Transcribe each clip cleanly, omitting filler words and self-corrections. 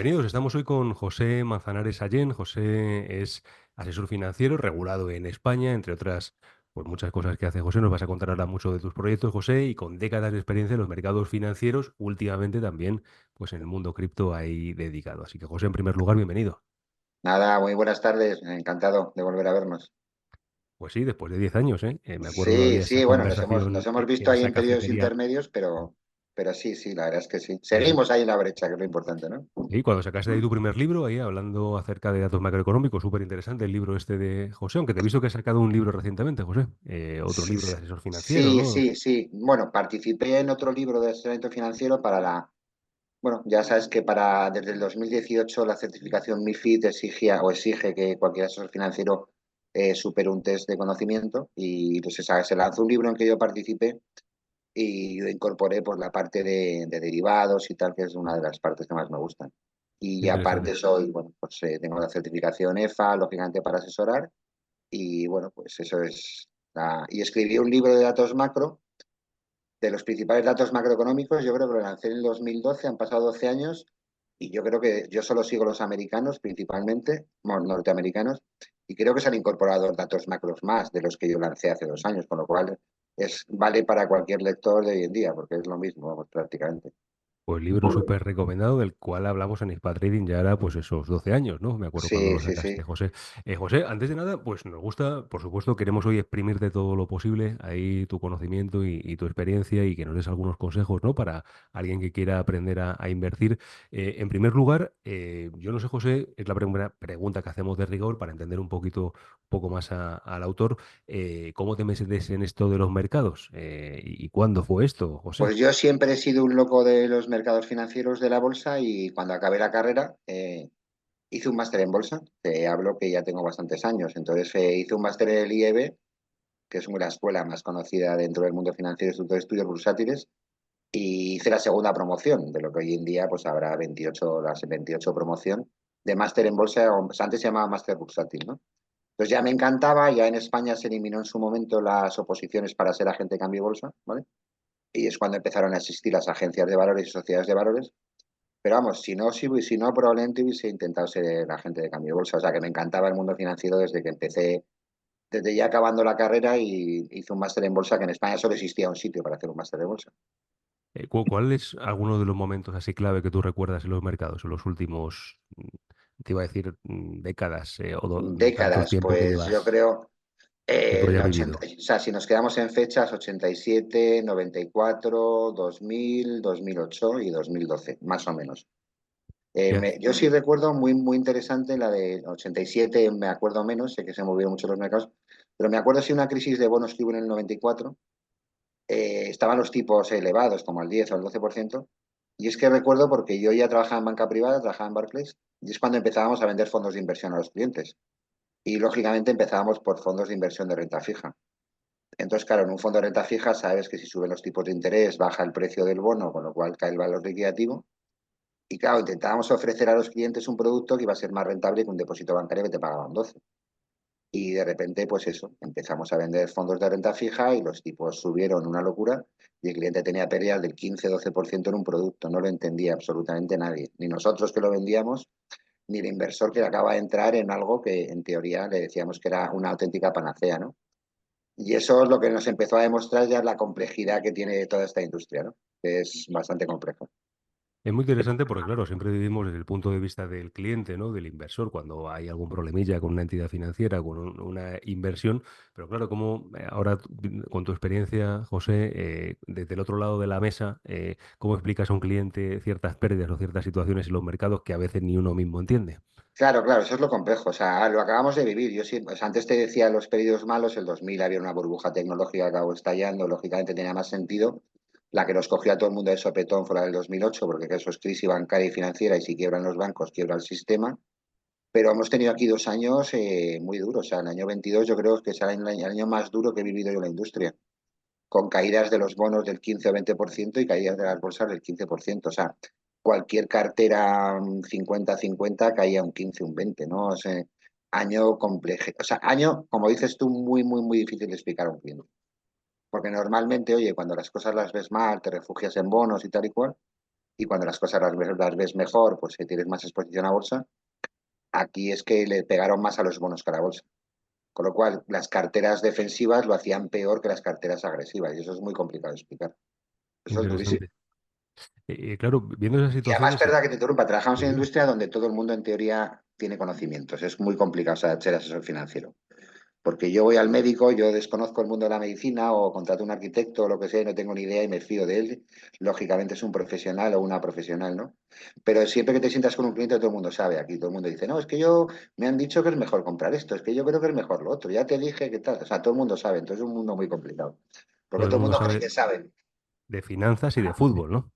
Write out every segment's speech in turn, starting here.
Bienvenidos, estamos hoy con José Manzanares Allén. José es asesor financiero regulado en España, entre otras, pues muchas cosas que hace José. Nos vas a contar ahora mucho de tus proyectos, José, y con décadas de experiencia en los mercados financieros, últimamente también, pues en el mundo cripto ahí dedicado. Así que José, en primer lugar, bienvenido. Nada, muy buenas tardes, encantado de volver a vernos. Pues sí, después de 10 años, ¿eh? Me acuerdo Sí, de esa sí, bueno, nos conversación hemos en visto ahí esa en periodos cafetería. intermedios, pero sí, sí, la verdad es que sí. Sí, sí. Seguimos ahí en la brecha, que es lo importante, ¿no? Y cuando sacaste de ahí tu primer libro, ahí hablando acerca de datos macroeconómicos, súper interesante el libro este de José, aunque te he visto que has sacado un libro recientemente, José, otro libro de asesor financiero, Sí, ¿no? sí, sí. Bueno, participé en otro libro de asesoramiento financiero bueno, ya sabes que desde el 2018 la certificación MiFID exige que cualquier asesor financiero supere un test de conocimiento y pues se lanzó un libro en que yo participé y yo incorporé por la parte de derivados y tal, que es una de las partes que más me gustan. Y Interesante. aparte bueno, pues tengo la certificación EFA, lógicamente, para asesorar, y bueno, pues eso es. Y escribí un libro de datos macro, de los principales datos macroeconómicos. Yo creo que lo lancé en el 2012, han pasado 12 años, y yo creo que yo solo sigo los americanos, principalmente, bueno, norteamericanos, y creo que se han incorporado datos macros más de los que yo lancé hace 2 años, con lo cual vale para cualquier lector de hoy en día, porque es lo mismo, vamos, prácticamente. Pues libro súper recomendado del cual hablamos en Spa Trading ya era pues esos 12 años, ¿no? Me acuerdo cuando Sí, lo sí, sí. sacaste, José. José, antes de nada, pues nos gusta, por supuesto, queremos hoy exprimirte todo lo posible, ahí tu conocimiento y tu experiencia y que nos des algunos consejos, ¿no? Para alguien que quiera aprender a invertir. En primer lugar, yo no sé, José, es la primera pregunta que hacemos de rigor para entender un poco más al autor. ¿Cómo te metes en esto de los mercados? ¿Y cuándo fue esto, José? Pues yo siempre he sido un loco de los mercados financieros de la bolsa, y cuando acabé la carrera hice un máster en bolsa. Te hablo que ya tengo bastantes años. Entonces hice un máster en el IEB, que es la escuela más conocida dentro del mundo financiero, Instituto de Estudios Bursátiles, y hice la segunda promoción de lo que hoy en día pues habrá 28, las 28 promoción de máster en bolsa, o sea, antes se llamaba máster bursátil, ¿no? Entonces ya me encantaba. Ya en España se eliminó en su momento las oposiciones para ser agente de cambio y bolsa, ¿vale? Y es cuando empezaron a existir las agencias de valores y sociedades de valores. Pero vamos, si no, probablemente hubiese intentado ser agente de cambio de bolsa. O sea, que me encantaba el mundo financiero desde que empecé, desde ya acabando la carrera, y hice un máster en bolsa, que en España solo existía un sitio para hacer un máster de bolsa. ¿Cuál es alguno de los momentos así clave que tú recuerdas en los mercados en los últimos, te iba a decir, décadas o tantos Décadas, tiempo que pues yo llevas, creo, que tú hayas 80, vivido? o sea, si nos quedamos en fechas, 87, 94, 2000, 2008 y 2012, más o menos. Ya. Yo sí recuerdo muy, muy interesante la de 87. Me acuerdo menos, sé que se movieron mucho los mercados, pero me acuerdo sí una crisis de bonos que hubo en el 94. Estaban los tipos elevados, como al 10 o al 12%, y es que recuerdo porque yo ya trabajaba en banca privada, trabajaba en Barclays, y es cuando empezábamos a vender fondos de inversión a los clientes. Y lógicamente empezábamos por fondos de inversión de renta fija. Entonces, claro, en un fondo de renta fija sabes que si suben los tipos de interés, baja el precio del bono, con lo cual cae el valor liquidativo. Y claro, intentábamos ofrecer a los clientes un producto que iba a ser más rentable que un depósito bancario que te pagaban 12. Y de repente, pues eso, empezamos a vender fondos de renta fija y los tipos subieron una locura, y el cliente tenía pérdidas del 15-12% en un producto. No lo entendía absolutamente nadie, ni nosotros que lo vendíamos, ni el inversor que acaba de entrar en algo que en teoría le decíamos que era una auténtica panacea, ¿no? Y eso es lo que nos empezó a demostrar ya la complejidad que tiene toda esta industria, ¿no? Que es bastante complejo. Es muy interesante porque, claro, siempre vivimos desde el punto de vista del cliente, ¿no? Del inversor, cuando hay algún problemilla con una entidad financiera, con una inversión. Pero claro, como ahora con tu experiencia, José, desde el otro lado de la mesa, ¿cómo explicas a un cliente ciertas pérdidas o ciertas situaciones en los mercados que a veces ni uno mismo entiende? Claro, claro, eso es lo complejo. O sea, lo acabamos de vivir. Yo sí, o sea, antes te decía los periodos malos, el 2000 había una burbuja tecnológica que acabó estallando, lógicamente tenía más sentido. La que nos cogió a todo el mundo de sopetón fue la del 2008, porque eso es crisis bancaria y financiera, y si quiebran los bancos, quiebra el sistema. Pero hemos tenido aquí 2 años muy duros. O sea, el año 22 yo creo que será el año más duro que he vivido yo en la industria, con caídas de los bonos del 15 o 20% y caídas de las bolsas del 15%. O sea, cualquier cartera 50-50 caía un 15, un 20, ¿no? O sea, año complejo. O sea, año, como dices tú, muy, muy, muy difícil de explicar a un cliente. Porque normalmente, oye, cuando las cosas las ves mal, te refugias en bonos y tal y cual, y cuando las cosas las ves mejor, pues que tienes más exposición a bolsa. Aquí es que le pegaron más a los bonos que a la bolsa. Con lo cual, las carteras defensivas lo hacían peor que las carteras agresivas, y eso es muy complicado de explicar. Eso es durísimo. Interesante. Claro, viendo esas Y además, situaciones, verdad que te interrumpa, trabajamos en una dime. industria donde todo el mundo en teoría tiene conocimientos. Es muy complicado, o sea, ser asesor financiero. Porque yo voy al médico, yo desconozco el mundo de la medicina o contrato a un arquitecto o lo que sea, y no tengo ni idea y me fío de él. Lógicamente es un profesional o una profesional, ¿no? Pero siempre que te sientas con un cliente, todo el mundo sabe. Aquí todo el mundo dice, no, es que yo me han dicho que es mejor comprar esto, es que yo creo que es mejor lo otro, ya te dije que tal. O sea, todo el mundo sabe, entonces es un mundo muy complicado. Porque Todo el todo el mundo mundo cree sabe que sabe. de finanzas y de fútbol, ¿no?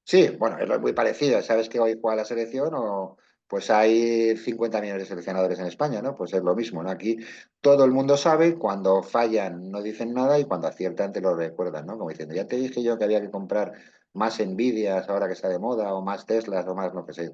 Sí, bueno, es muy parecido. Sabes que hoy juega la selección o pues hay 50 millones de seleccionadores en España, ¿no? Pues es lo mismo, ¿no? Aquí todo el mundo sabe, cuando fallan no dicen nada y cuando aciertan te lo recuerdan, ¿no? Como diciendo, ya te dije yo que había que comprar más Nvidias ahora que está de moda o más Teslas o más lo que sea.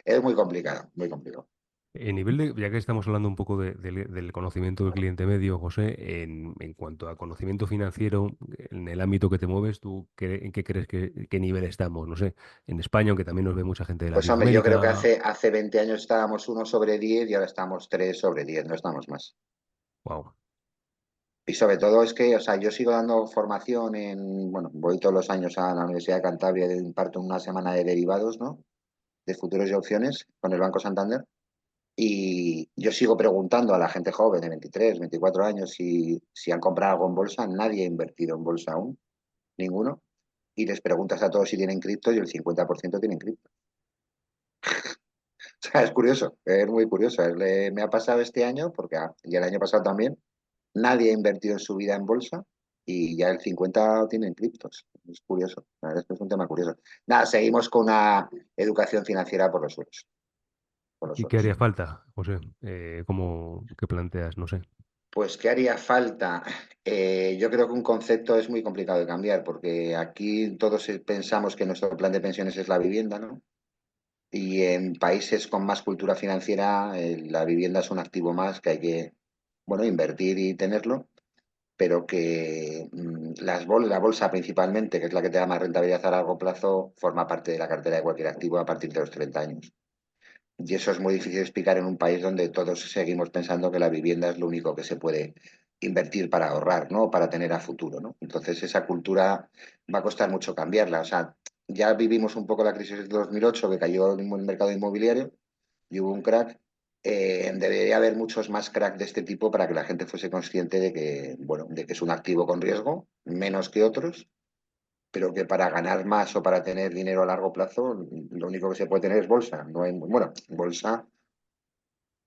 Es muy complicado, muy complicado. En nivel de, ya que estamos hablando un poco del conocimiento del cliente medio, José, en cuanto a conocimiento financiero, en el ámbito que te mueves, ¿tú en qué crees qué nivel estamos? No sé, en España, aunque también nos ve mucha gente de Pues hombre, yo creo que Latinoamérica. hace 20 años estábamos 1/10 y ahora estamos 3/10, no estamos más. Wow. Y sobre todo es que, o sea, yo sigo dando formación bueno, voy todos los años a la Universidad de Cantabria y imparto una semana de derivados, ¿no? De futuros y opciones con el Banco Santander. Y yo sigo preguntando a la gente joven de 23, 24 años si han comprado algo en bolsa. Nadie ha invertido en bolsa aún, ninguno. Y les preguntas a todos si tienen cripto y el 50% tienen cripto. O sea, es curioso, es muy curioso. Me ha pasado este año, porque y el año pasado también, nadie ha invertido en su vida en bolsa y ya el 50 tienen criptos. Es curioso, la verdad es que es un tema curioso. Nada, seguimos con una educación financiera por los suelos, por los ¿Y qué suelos. haría falta, José? ¿Cómo, qué planteas? No sé. Pues, ¿qué haría falta? Yo creo que un concepto es muy complicado de cambiar, porque aquí todos pensamos que nuestro plan de pensiones es la vivienda, ¿no? Y en países con más cultura financiera, la vivienda es un activo más que hay que, bueno, invertir y tenerlo, pero que la bolsa principalmente, que es la que te da más rentabilidad a largo plazo, forma parte de la cartera de cualquier activo a partir de los 30 años. Y eso es muy difícil de explicar en un país donde todos seguimos pensando que la vivienda es lo único que se puede invertir para ahorrar, ¿no? Para tener a futuro, ¿no? Entonces esa cultura va a costar mucho cambiarla. O sea, ya vivimos un poco la crisis de 2008 que cayó el mercado inmobiliario y hubo un crack. Debería haber muchos más cracks de este tipo para que la gente fuese consciente de que, bueno, de que es un activo con riesgo, menos que otros, pero que para ganar más o para tener dinero a largo plazo, lo único que se puede tener es bolsa. No hay, bueno, bolsa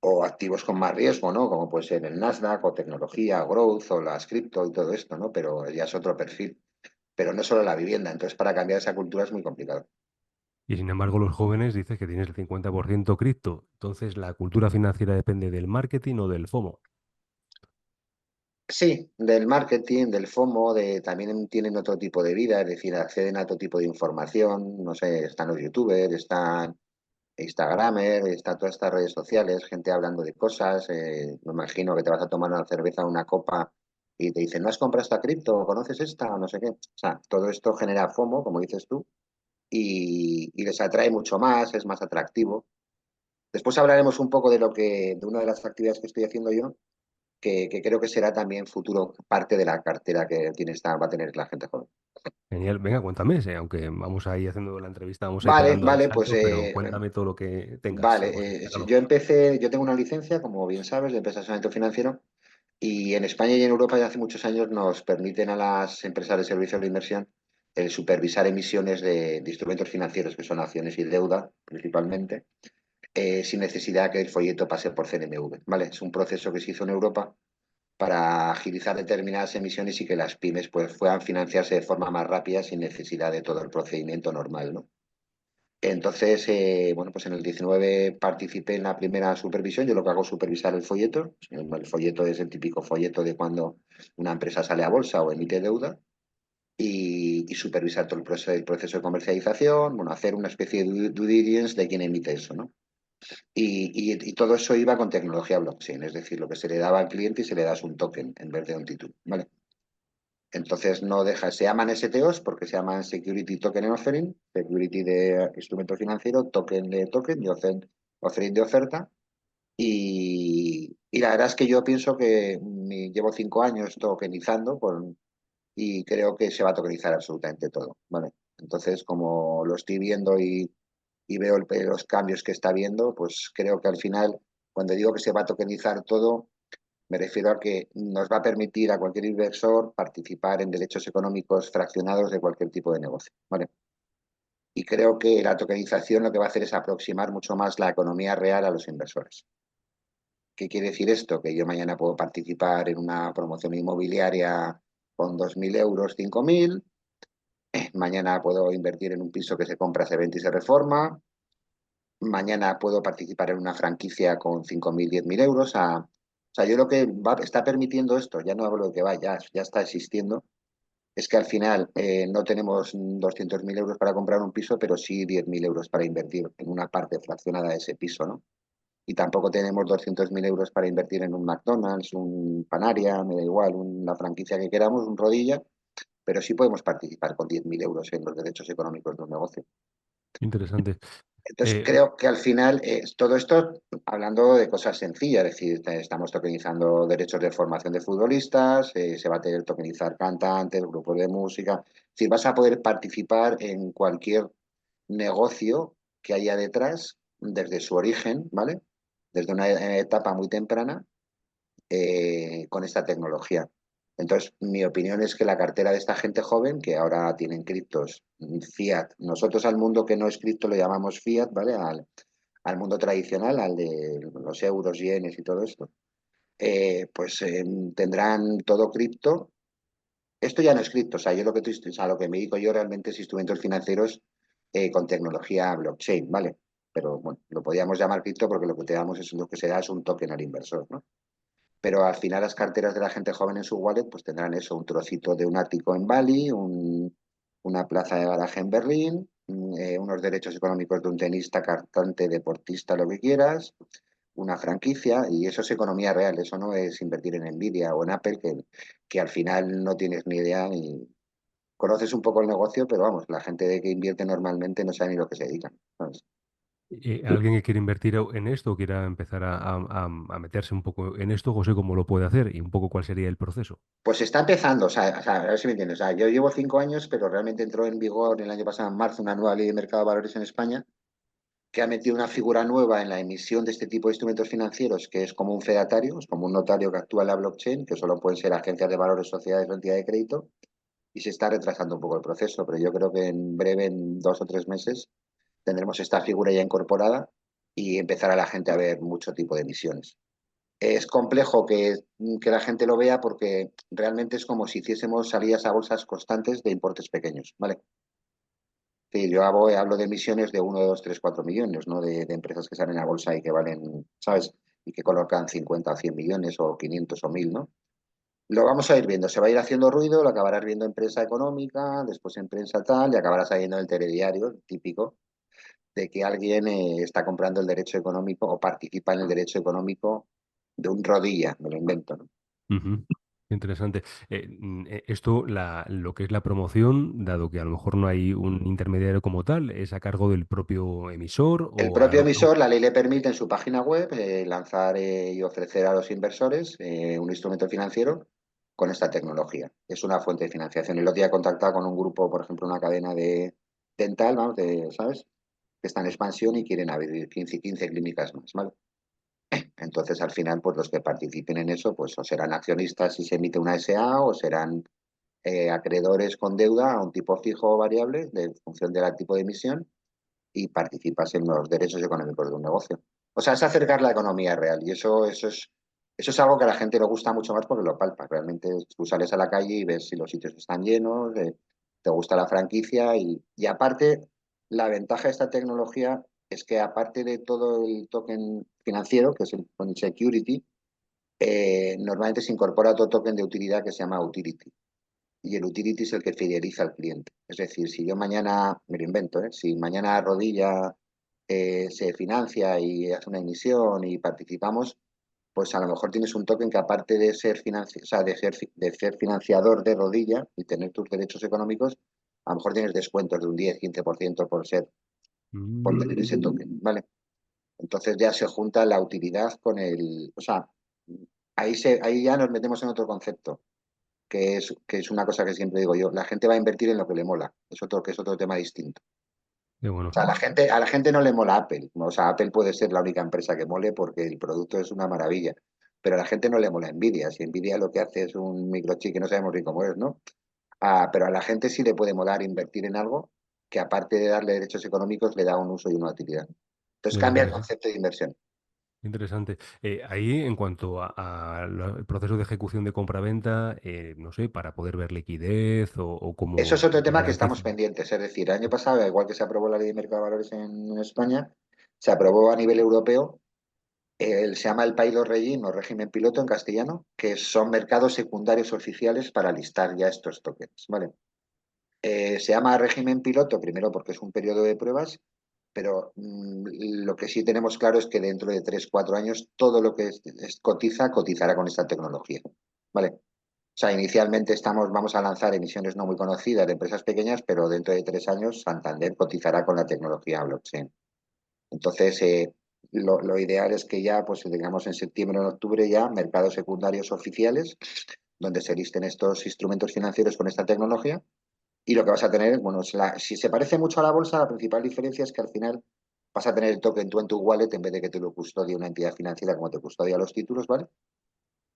o activos con más riesgo, ¿no? Como puede ser el Nasdaq o tecnología, growth o las cripto y todo esto, ¿no? Pero ya es otro perfil. Pero no solo la vivienda. Entonces, para cambiar esa cultura es muy complicado. Y sin embargo, los jóvenes dices que tienes el 50% cripto. Entonces, ¿la cultura financiera depende del marketing o del FOMO? Sí, del marketing, del FOMO, también tienen otro tipo de vida, es decir, acceden a otro tipo de información. No sé, están los youtubers, están Instagramer, están todas estas redes sociales, gente hablando de cosas. Me imagino que te vas a tomar una cerveza, una copa y te dicen, ¿no has comprado esta cripto? ¿Conoces esta? O no sé qué. O sea, todo esto genera FOMO, como dices tú, y les atrae mucho más, es más atractivo. Después hablaremos un poco de una de las actividades que estoy haciendo yo, que creo que será también futuro parte de la cartera que va a tener la gente joven. Genial. Venga, cuéntame, aunque vamos ahí haciendo la entrevista, vamos a ir Vale, pegando al vale, pues salto, pero cuéntame todo lo que tengas, José. Sácalo. yo tengo una licencia, como bien sabes, de empresa de asesoramiento financiero y en España y en Europa ya hace muchos años nos permiten a las empresas de servicios de inversión el supervisar emisiones de instrumentos financieros, que son acciones y deuda principalmente, sin necesidad que el folleto pase por CNMV, ¿vale? Es un proceso que se hizo en Europa para agilizar determinadas emisiones y que las pymes pues, puedan financiarse de forma más rápida sin necesidad de todo el procedimiento normal, ¿no? Entonces, bueno, pues en el 19 participé en la primera supervisión. Yo lo que hago es supervisar el folleto. El folleto es el típico folleto de cuando una empresa sale a bolsa o emite deuda y supervisar todo el proceso de comercialización, bueno, hacer una especie de due diligence de quién emite eso, ¿no? Y todo eso iba con tecnología blockchain, es decir, lo que se le daba al cliente y se le das un token en vez de un título, ¿vale? Entonces no deja, se llaman STOs porque se llaman Security Token Offering, Security de instrumento financiero, token de token y offering de oferta. Y la verdad es que yo pienso que llevo 5 años tokenizando y creo que se va a tokenizar absolutamente todo. ¿Vale? Entonces, como lo estoy viendo y veo los cambios que está viendo, pues creo que al final, cuando digo que se va a tokenizar todo, me refiero a que nos va a permitir a cualquier inversor participar en derechos económicos fraccionados de cualquier tipo de negocio. ¿Vale? Y creo que la tokenización lo que va a hacer es aproximar mucho más la economía real a los inversores. ¿Qué quiere decir esto? Que yo mañana puedo participar en una promoción inmobiliaria con 2.000 euros, 5.000. Mañana puedo invertir en un piso que se compra, se vende y se reforma. Mañana puedo participar en una franquicia con 5.000, 10.000 euros. O sea, yo lo que está permitiendo esto, ya no hablo de que vaya, ya está existiendo, es que al final no tenemos 200.000 euros para comprar un piso, pero sí 10.000 euros para invertir en una parte fraccionada de ese piso, ¿no? Y tampoco tenemos 200.000 euros para invertir en un McDonald's, un Panaria, me da igual, una franquicia que queramos, un Rodilla, pero sí podemos participar con 10.000 euros en los derechos económicos de un negocio. Interesante. Entonces, Eh, creo que al final todo esto, hablando de cosas sencillas, es decir, estamos tokenizando derechos de formación de futbolistas, se va a tener que tokenizar cantantes, grupos de música, es decir, vas a poder participar en cualquier negocio que haya detrás desde su origen, ¿vale? Desde una etapa muy temprana con esta tecnología. Entonces, mi opinión es que la cartera de esta gente joven, que ahora tienen criptos fiat, nosotros al mundo que no es cripto lo llamamos fiat, ¿vale? Al mundo tradicional, al de los euros, yenes y todo esto, pues tendrán todo cripto. Esto ya no es cripto, o sea, yo lo que, o sea, lo que me dedico yo realmente es instrumentos financieros con tecnología blockchain, ¿vale? Pero bueno, lo podríamos llamar cripto porque lo que te damos es lo que se da es un token al inversor, ¿no? Pero al final las carteras de la gente joven en su wallet pues tendrán eso, un trocito de un ático en Bali, una plaza de garaje en Berlín, unos derechos económicos de un tenista, cantante, deportista, lo que quieras, una franquicia, y eso es economía real, eso no es invertir en Nvidia o en Apple, que al final no tienes ni idea ni conoces un poco el negocio, pero vamos, la gente de que invierte normalmente no sabe ni lo que se dedican, ¿sabes? Alguien que quiere invertir en esto o quiera empezar a meterse un poco en esto, José, ¿cómo lo puede hacer y un poco cuál sería el proceso? Pues está empezando, a ver si me entiendes. O sea, yo llevo 5 años, pero realmente entró en vigor el año pasado, en marzo, una nueva ley de mercado de valores en España que ha metido una figura nueva en la emisión de este tipo de instrumentos financieros, que es como un fedatario, es como un notario que actúa en la blockchain, que solo pueden ser agencias de valores, sociedades o entidades de crédito, y se está retrasando un poco el proceso, pero yo creo que en breve, en 2 o 3 meses, tendremos esta figura ya incorporada y empezará la gente a ver mucho tipo de emisiones. Es complejo que la gente lo vea porque realmente es como si hiciésemos salidas a bolsas constantes de importes pequeños, ¿vale? Sí, yo hablo de emisiones de 1, 2, 3, 4 millones, ¿no? De empresas que salen a bolsa y que valen, ¿sabes? Y que colocan 50 o 100 millones o 500 o 1.000, ¿no? Lo vamos a ir viendo, se va a ir haciendo ruido, lo acabarás viendo en prensa económica, después en prensa tal, y acabarás saliendo en el telediario, típico, de que alguien está comprando el derecho económico o participa en el derecho económico de un rodilla, me lo invento, ¿no? Ujú. Interesante. Esto, lo que es la promoción, dado que a lo mejor no hay un intermediario como tal, ¿es a cargo del propio emisor El o propio emisor, la ley le permite en su página web lanzar y ofrecer a los inversores un instrumento financiero con esta tecnología. Es una fuente de financiación. El otro día he contactado con un grupo, por ejemplo, una cadena de dental, vamos, ¿sabes? Que está en expansión y quieren abrir 15 clínicas más, ¿vale? Entonces, al final, pues los que participen en eso, pues o serán accionistas si se emite una SA o serán acreedores con deuda a un tipo fijo o variable de función del tipo de emisión y participas en los derechos económicos de un negocio. O sea, es acercar la economía real y eso es algo que a la gente le gusta mucho más porque lo palpa. Realmente tú sales a la calle y ves si los sitios están llenos, te gusta la franquicia y aparte, la ventaja de esta tecnología es que aparte de todo el token financiero, que es el security, normalmente se incorpora otro token de utilidad que se llama utility y el utility es el que fideliza al cliente. Es decir, si yo mañana, me lo invento, si mañana Rodilla se financia y hace una emisión y participamos, pues a lo mejor tienes un token que aparte de ser, o sea, de ser financiador de rodilla y tener tus derechos económicos, a lo mejor tienes descuentos de un 10-15% por tener ese Mm. token, ¿vale? Entonces ya se junta la utilidad con o sea, ahí ya nos metemos en otro concepto, que es una cosa que siempre digo yo, la gente va a invertir en lo que le mola, que es otro tema distinto. Qué O bueno. sea, a la gente no le mola Apple. O sea, Apple puede ser la única empresa que mole porque el producto es una maravilla. Pero a la gente no le mola Nvidia. Si Nvidia lo que hace es un microchip que no sabemos ni cómo es, ¿no? Pero a la gente sí le puede molar invertir en algo que aparte de darle derechos económicos le da un uso y una utilidad. Entonces Qué cambia el interesante. concepto de inversión. Interesante. Ahí, en cuanto al proceso de ejecución de compraventa, no sé, para poder ver liquidez o Eso es cómo otro te tema que estamos garantizan. pendientes. Es decir, el año pasado, igual que se aprobó la ley de mercado de valores en España, se aprobó a nivel europeo. Se llama el Pilot Regime o régimen piloto en castellano, que son mercados secundarios oficiales para listar ya estos tokens, ¿vale? Se llama régimen piloto primero porque es un periodo de pruebas, pero lo que sí tenemos claro es que dentro de 3 4 años todo lo que cotizará con esta tecnología, ¿vale? O sea, inicialmente vamos a lanzar emisiones no muy conocidas de empresas pequeñas, pero dentro de 3 años Santander cotizará con la tecnología blockchain. Entonces, lo ideal es que ya, pues digamos en septiembre o en octubre ya, mercados secundarios oficiales, donde se listen estos instrumentos financieros con esta tecnología. Y lo que vas a tener, bueno, si se parece mucho a la bolsa, la principal diferencia es que al final vas a tener el token tú en tu wallet en vez de que te lo custodie una entidad financiera como te custodia los títulos, ¿vale?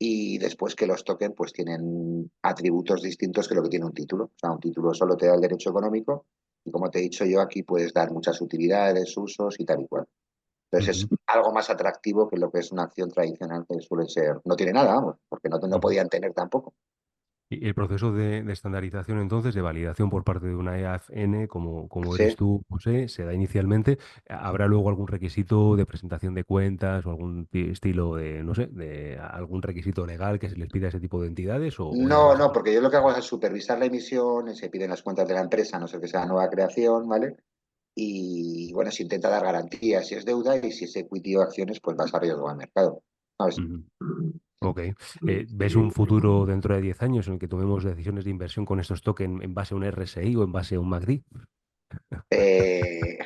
Y después que los tokens pues tienen atributos distintos que lo que tiene un título. O sea, un título solo te da el derecho económico y como te he dicho yo, aquí puedes dar muchas utilidades, usos y tal y cual. Entonces es Ujú. algo más atractivo que lo que es una acción tradicional que suele ser, no tiene nada, vamos, porque no Ujú. podían tener tampoco. Y el proceso de estandarización, entonces, de validación por parte de una EAFN, como Sí. eres tú, José, se da inicialmente. ¿Habrá luego algún requisito de presentación de cuentas o algún estilo de, no sé, de algún requisito legal que se les pida a ese tipo de entidades o ya No, es... no, porque yo lo que hago es supervisar la emisión, se piden las cuentas de la empresa, a no ser que sea nueva creación, ¿vale? Y bueno, se intenta dar garantías si es deuda y si es equity o acciones, pues vas a riesgo al mercado, ¿sabes? Ujú. Ok. ¿Ves un futuro dentro de 10 años en el que tomemos decisiones de inversión con estos tokens en base a un RSI o en base a un MACD? Eh,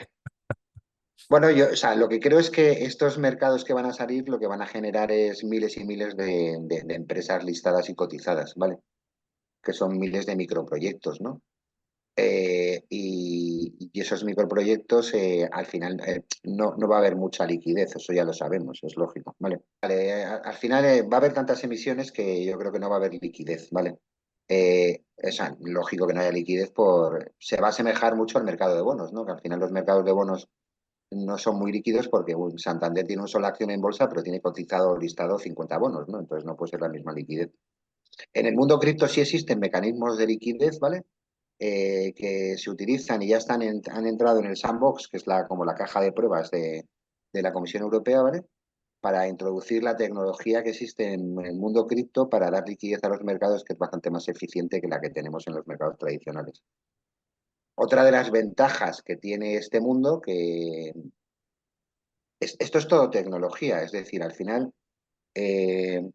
bueno, o sea, lo que creo es que estos mercados que van a salir lo que van a generar es miles y miles de empresas listadas y cotizadas, ¿vale? Que son miles de microproyectos, ¿no? Y esos microproyectos al final no va a haber mucha liquidez, eso ya lo sabemos, es lógico, ¿vale? Vale, al final va a haber tantas emisiones que yo creo que no va a haber liquidez, ¿vale? Es lógico que no haya liquidez se va a asemejar mucho al mercado de bonos, ¿no? Que al final los mercados de bonos no son muy líquidos porque Santander tiene una sola acción en bolsa, pero tiene cotizado listado 50 bonos, ¿no? Entonces no puede ser la misma liquidez. En el mundo cripto sí existen mecanismos de liquidez, ¿vale? Que se utilizan y ya han entrado en el sandbox, que es como la caja de pruebas de la Comisión Europea, ¿vale? Para introducir la tecnología que existe en el mundo cripto para dar liquidez a los mercados, que es bastante más eficiente que la que tenemos en los mercados tradicionales. Otra de las ventajas que tiene este mundo, que esto es todo tecnología, es decir, al final, eh,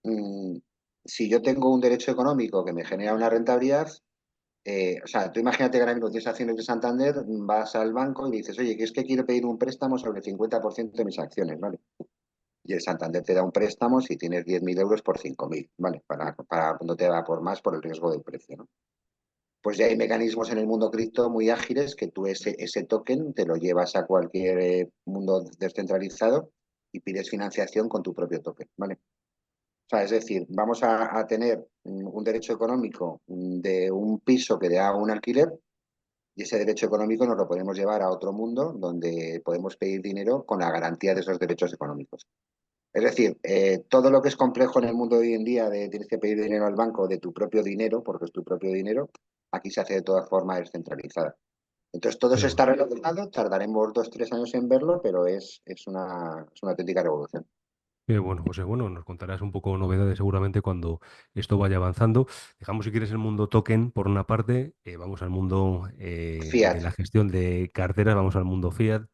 mm, si yo tengo un derecho económico que me genera una rentabilidad, o sea, tú imagínate que ahora mismo tienes acciones de Santander, vas al banco y dices, oye, que es que quiero pedir un préstamo sobre el 50% de mis acciones, ¿vale? Y el Santander te da un préstamo si tienes 10.000 euros por 5.000, ¿vale? Para cuando te da por más por el riesgo del precio, ¿no? Pues ya hay mecanismos en el mundo cripto muy ágiles que tú ese token te lo llevas a cualquier mundo descentralizado y pides financiación con tu propio token, ¿vale? O sea, es decir, vamos a tener un derecho económico de un piso que da un alquiler y ese derecho económico nos lo podemos llevar a otro mundo donde podemos pedir dinero con la garantía de esos derechos económicos. Es decir, todo lo que es complejo en el mundo de hoy en día de tienes que pedir dinero al banco de tu propio dinero, porque es tu propio dinero, aquí se hace de todas formas descentralizada. Entonces, todo Qué eso bueno. está relacionado, tardaremos 2 3 años en verlo, pero es una auténtica revolución. Qué bueno, José. Bueno, nos contarás un poco novedades seguramente cuando esto vaya avanzando. Dejamos, si quieres, el mundo token por una parte, vamos al mundo de Fiat. la gestión de carteras, vamos al mundo fiat.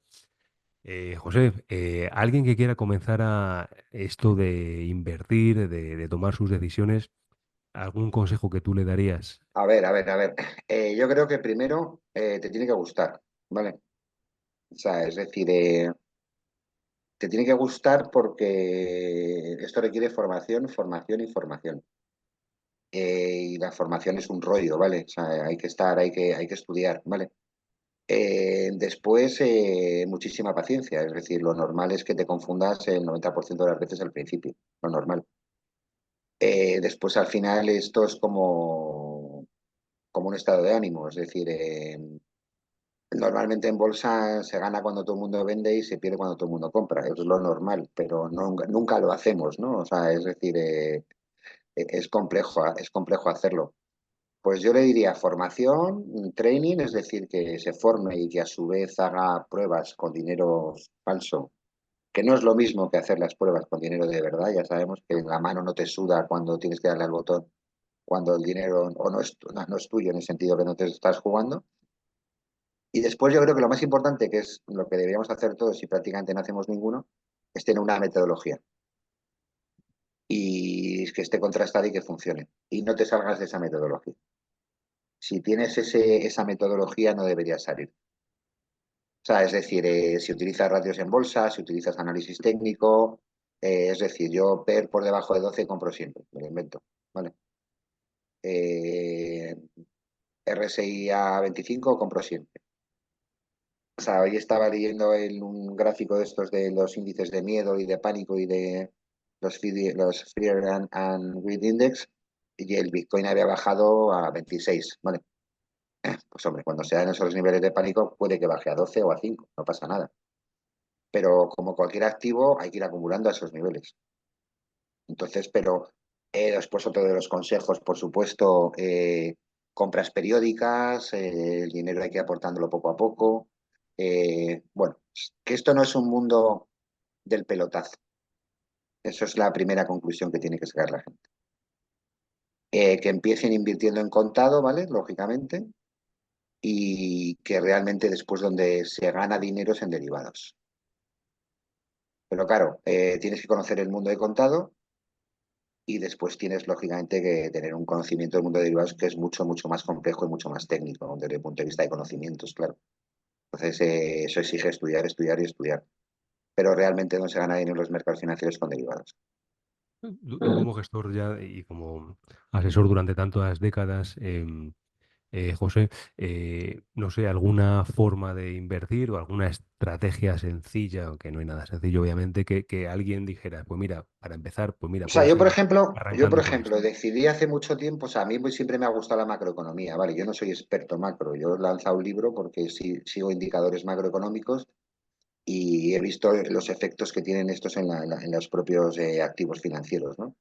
José, alguien que quiera comenzar a esto de invertir, de tomar sus decisiones, ¿algún consejo que tú le darías? A ver, a ver, a ver. Yo creo que primero te tiene que gustar, ¿vale? O sea, es decir, te tiene que gustar porque esto requiere formación, formación y formación. Y la formación es un rollo, ¿vale? O sea, hay que estar, hay que estudiar, ¿vale? Después, muchísima paciencia, es decir, lo normal es que te confundas el 90% de las veces al principio, lo normal. Después, al final, esto es como un estado de ánimo, es decir, normalmente en bolsa se gana cuando todo el mundo vende y se pierde cuando todo el mundo compra, eso es lo normal, pero nunca lo hacemos, ¿no? O sea, es decir, es complejo hacerlo. Pues yo le diría formación, training, es decir, que se forme y que a su vez haga pruebas con dinero falso, que no es lo mismo que hacer las pruebas con dinero de verdad. Ya sabemos que la mano no te suda cuando tienes que darle al botón, cuando el dinero o no es tuyo en el sentido que no te estás jugando. Y después yo creo que lo más importante, que es lo que deberíamos hacer todos y prácticamente no hacemos ninguno, es tener una metodología y que esté contrastada y que funcione. Y no te salgas de esa metodología. Si tienes esa metodología no deberías salir. O sea, es decir, si utilizas ratios en bolsa, si utilizas análisis técnico, es decir, yo PER por debajo de 12 compro siempre, me lo invento, ¿vale? Eh, RSI a 25 compro siempre. O sea, hoy estaba leyendo un gráfico de estos de los índices de miedo y de pánico y de los Fear and Greed Index y el Bitcoin había bajado a 26, ¿vale? Pues hombre, cuando se dan esos niveles de pánico puede que baje a 12 o a 5, no pasa nada. Pero como cualquier activo hay que ir acumulando a esos niveles. Entonces, pero después otro de los consejos, por supuesto, compras periódicas, el dinero hay que ir aportándolo poco a poco. Bueno, que esto no es un mundo del pelotazo. Eso es la primera conclusión que tiene que sacar la gente. Que empiecen invirtiendo en contado, ¿vale? Lógicamente, y que realmente después donde se gana dinero es en derivados. Pero claro, tienes que conocer el mundo de contado y después tienes, lógicamente, que tener un conocimiento del mundo de derivados que es mucho, mucho más complejo y mucho más técnico desde el punto de vista de conocimientos, claro. Entonces, eso exige estudiar, estudiar y estudiar. Pero realmente no se gana dinero en los mercados financieros con derivados. Tú como gestor ya y como asesor durante tantas décadas, José, no sé, alguna forma de invertir o alguna estrategia sencilla, aunque no hay nada sencillo, obviamente, que alguien dijera, pues mira, para empezar, pues mira, O sea, puedes ir yo por arrancando con ejemplo, esto. decidí hace mucho tiempo, o sea, a mí siempre me ha gustado la macroeconomía, ¿vale? Yo no soy experto macro, yo he lanzado un libro porque sí, sigo indicadores macroeconómicos y he visto los efectos que tienen estos en los propios activos financieros, ¿no?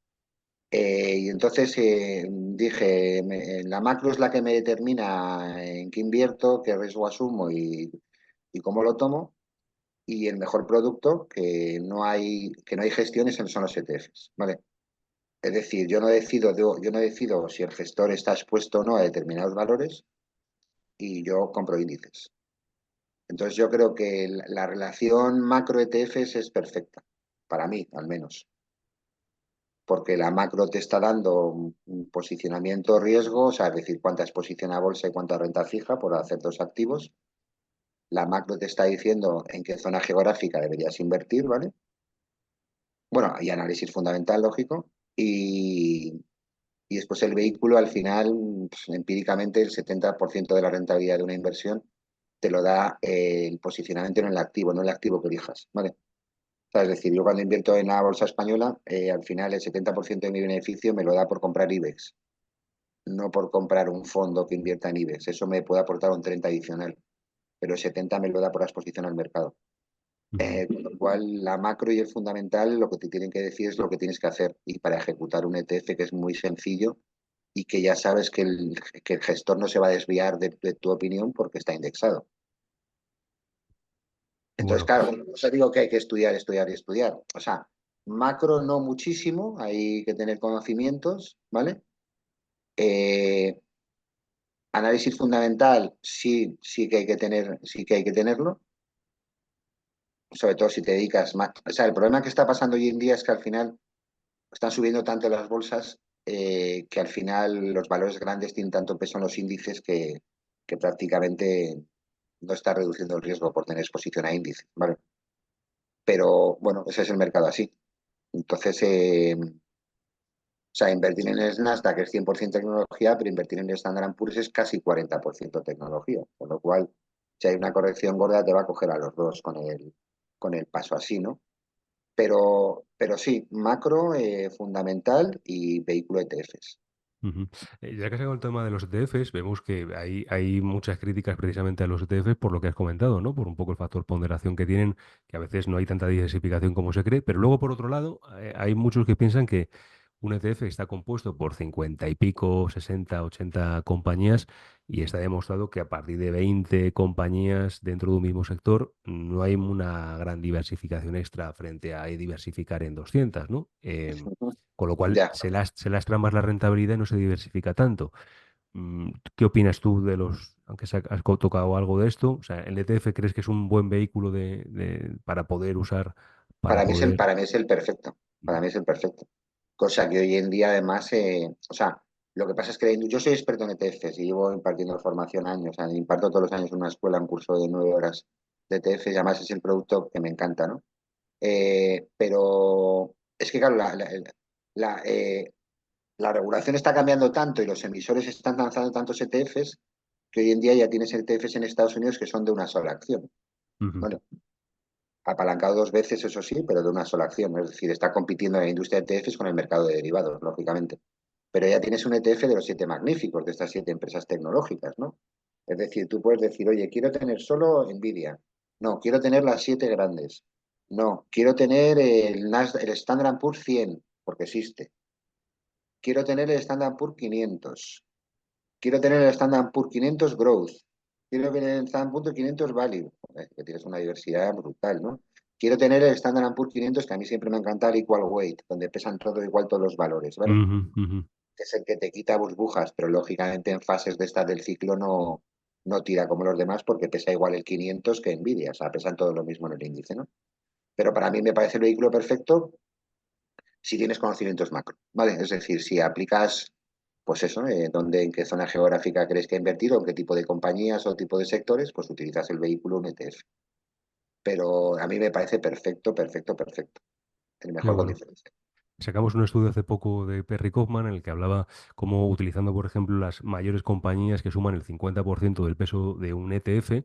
Y entonces dije, la macro es la que me determina en qué invierto, qué riesgo asumo y cómo lo tomo. Y el mejor producto que no hay gestiones son los ETFs, ¿vale? Es decir, yo no decido si el gestor está expuesto o no a determinados valores y yo compro índices. Entonces yo creo que la relación macro ETFs es perfecta, para mí al menos, porque la macro te está dando un posicionamiento riesgo, o sea, es decir, cuánta exposición a bolsa y cuánta renta fija por hacer dos activos. La macro te está diciendo en qué zona geográfica deberías invertir, ¿vale? Bueno, hay análisis fundamental, lógico, y después el vehículo al final, pues, empíricamente, el 70% de la rentabilidad de una inversión te lo da el posicionamiento en el activo, no el activo que elijas, ¿vale? O sea, es decir, yo cuando invierto en la bolsa española, al final el 70% de mi beneficio me lo da por comprar IBEX, no por comprar un fondo que invierta en IBEX. Eso me puede aportar un 30 adicional, pero el 70 me lo da por la exposición al mercado. Ujú. Con lo cual, la macro y el fundamental lo que te tienen que decir es lo que tienes que hacer. Y para ejecutar un ETF que es muy sencillo y que ya sabes que el gestor no se va a desviar de tu opinión porque está indexado. Entonces, Bueno, claro, os digo que hay que estudiar, estudiar y estudiar. O sea, macro no muchísimo, hay que tener conocimientos, ¿vale? Eh, Análisis fundamental, sí, sí que hay que tenerlo. sobre todo si te dedicas más. O sea, el problema que está pasando hoy en día es que al final están subiendo tanto las bolsas que al final los valores grandes tienen tanto peso en los índices que prácticamente no está reduciendo el riesgo por tener exposición a índices, ¿vale? Pero bueno, ese es el mercado así. Entonces, o sea, invertir en el Nasdaq es 100% tecnología, pero invertir en el Standard Poor's es casi 40% tecnología. Con lo cual, si hay una corrección gorda, te va a coger a los dos con el paso así, ¿no? Pero sí, macro, fundamental y vehículo ETFs. Ujú. Ya que has sacado el tema de los ETFs, vemos que hay muchas críticas precisamente a los ETFs por lo que has comentado, ¿no? Por un poco el factor ponderación que tienen, que a veces no hay tanta diversificación como se cree, pero luego por otro lado, hay muchos que piensan que un ETF está compuesto por 50 y pico, 60, 80 compañías y está demostrado que a partir de 20 compañías dentro de un mismo sector no hay una gran diversificación extra frente a diversificar en 200, ¿no? Con lo cual Ya, se lastra más la rentabilidad y no se diversifica tanto. ¿Qué opinas tú de los, aunque has tocado algo de esto? O sea, ¿el ETF crees que es un buen vehículo para poder usar, para poder... para mí es el perfecto. Para Ujú, mí es el perfecto. Cosa que hoy en día, además, o sea, lo que pasa es que yo soy experto en ETFs y llevo impartiendo formación años. O sea, imparto todos los años en una escuela un curso de 9 horas de ETFs y además es el producto que me encanta, ¿no? Pero es que, claro, la, eh, la regulación está cambiando tanto y los emisores están lanzando tantos ETFs que hoy en día ya tienes ETFs en Estados Unidos que son de una sola acción. ujú, Bueno, apalancado dos veces, eso sí, pero de una sola acción. Es decir, está compitiendo en la industria de ETFs con el mercado de derivados, lógicamente. Pero ya tienes un ETF de los siete magníficos, de estas siete empresas tecnológicas, ¿no? Es decir, tú puedes decir, oye, quiero tener solo Nvidia. No, quiero tener las siete grandes. No, quiero tener el Standard Poor's 100, porque existe. Quiero tener el Standard Poor's 500. Quiero tener el Standard Poor's 500 Growth. Quiero tener el Standard Poor's 500 Value. Joder, que tienes una diversidad brutal, ¿no? Quiero tener el Standard Poor's 500, que a mí siempre me encanta el Equal Weight, donde pesan todo igual todos los valores, ¿vale? ujú, ujú, Que es el que te quita burbujas, pero lógicamente en fases de estas del ciclo no tira como los demás porque pesa igual el 500 que Nvidia, o sea, pesan todo lo mismo en el índice, ¿no? Pero para mí me parece el vehículo perfecto si tienes conocimientos macro, ¿vale? Es decir, si aplicas, pues eso, en qué zona geográfica crees que invertir o en qué tipo de compañías o tipo de sectores, pues utilizas el vehículo un ETF. Pero a mí me parece perfecto, perfecto, perfecto. El qué mejor con bueno. diferencia. Sacamos un estudio hace poco de Perry Kaufman en el que hablaba cómo utilizando, por ejemplo, las mayores compañías que suman el 50% del peso de un ETF,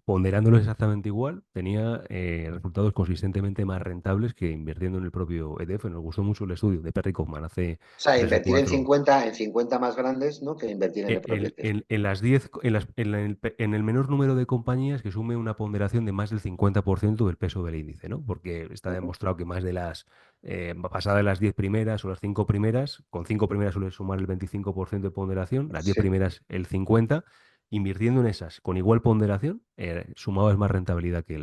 ponderándolo exactamente igual, tenía resultados consistentemente más rentables que invirtiendo en el propio ETF. Nos gustó mucho el estudio de Perry Kaufman hace O sea, 3 o invertir 4 en 50 más grandes, ¿no? Que invertir en el propio ETF. en las 10 en el menor número de compañías que sume una ponderación de más del 50% del peso del índice, ¿no? Porque está Uh -huh. demostrado que más de pasadas de las 10 primeras o las 5 primeras, con 5 primeras suele sumar el 25% de ponderación, las 10 Sí. primeras el 50%, invirtiendo en esas con igual ponderación, sumabas más rentabilidad que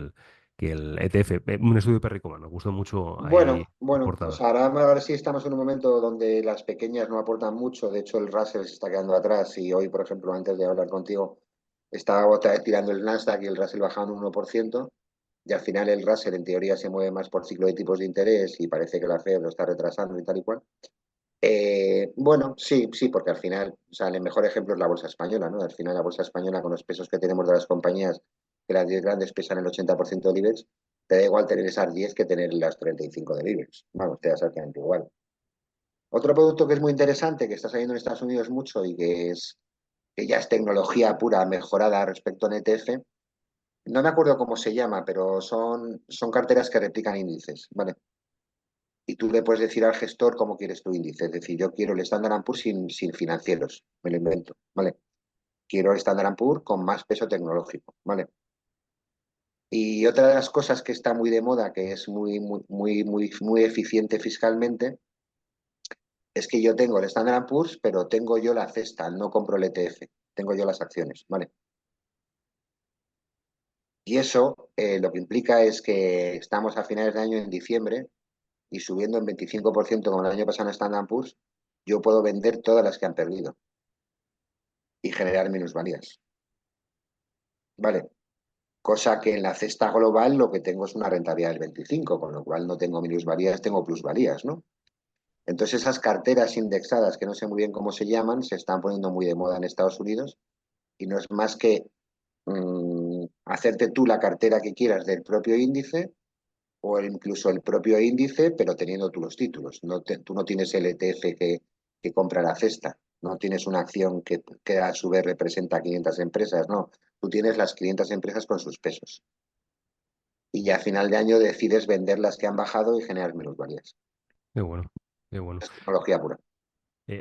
el ETF. Un estudio de Perry Como, nos gustó mucho ahí Bueno, pues aportaba. ahora sí estamos en un momento donde las pequeñas no aportan mucho. De hecho, el Russell se está quedando atrás y hoy, por ejemplo, antes de hablar contigo, estaba otra vez tirando el Nasdaq y el Russell bajando un 1%. Y al final el Russell en teoría se mueve más por ciclo de tipos de interés y parece que la Fed lo está retrasando y tal y cual. Bueno, sí, sí, porque al final, o sea, el mejor ejemplo es la bolsa española, ¿no? Al final la bolsa española con los pesos que tenemos de las compañías, que las 10 grandes pesan el 80% del IBEX, te da igual tener esas 10 que tener las 35 del IBEX. Vamos, te da exactamente igual. Otro producto que es muy interesante, que está saliendo en Estados Unidos mucho y que ya es tecnología pura mejorada respecto a ETF, no me acuerdo cómo se llama, pero son carteras que replican índices, ¿vale? Y tú le puedes decir al gestor cómo quieres tu índice. Es decir, yo quiero el Standard Poor's sin financieros, me lo invento, ¿vale? Quiero el Standard Poor's con más peso tecnológico, ¿vale? Y otra de las cosas que está muy de moda, que es muy eficiente fiscalmente, es que yo tengo el Standard Poor's, pero tengo yo la cesta, no compro el ETF, tengo yo las acciones, ¿vale? Y eso lo que implica es que estamos a finales de año en diciembre y subiendo en 25% como el año pasado en Standard Poor's, yo puedo vender todas las que han perdido y generar minusvalías. Vale. cosa que en la cesta global lo que tengo es una rentabilidad del 25, con lo cual no tengo minusvalías, tengo plusvalías, ¿no? Entonces esas carteras indexadas, que no sé muy bien cómo se llaman, se están poniendo muy de moda en Estados Unidos y no es más que hacerte tú la cartera que quieras del propio índice o incluso el propio índice, pero teniendo tú los títulos. Tú no tienes el ETF que compra la cesta, no tienes una acción que a su vez representa a 500 empresas, no. Tú tienes las 500 empresas con sus pesos. Y ya a final de año decides vender las que han bajado y generar minusvalías. Qué bueno, qué bueno. Es tecnología pura.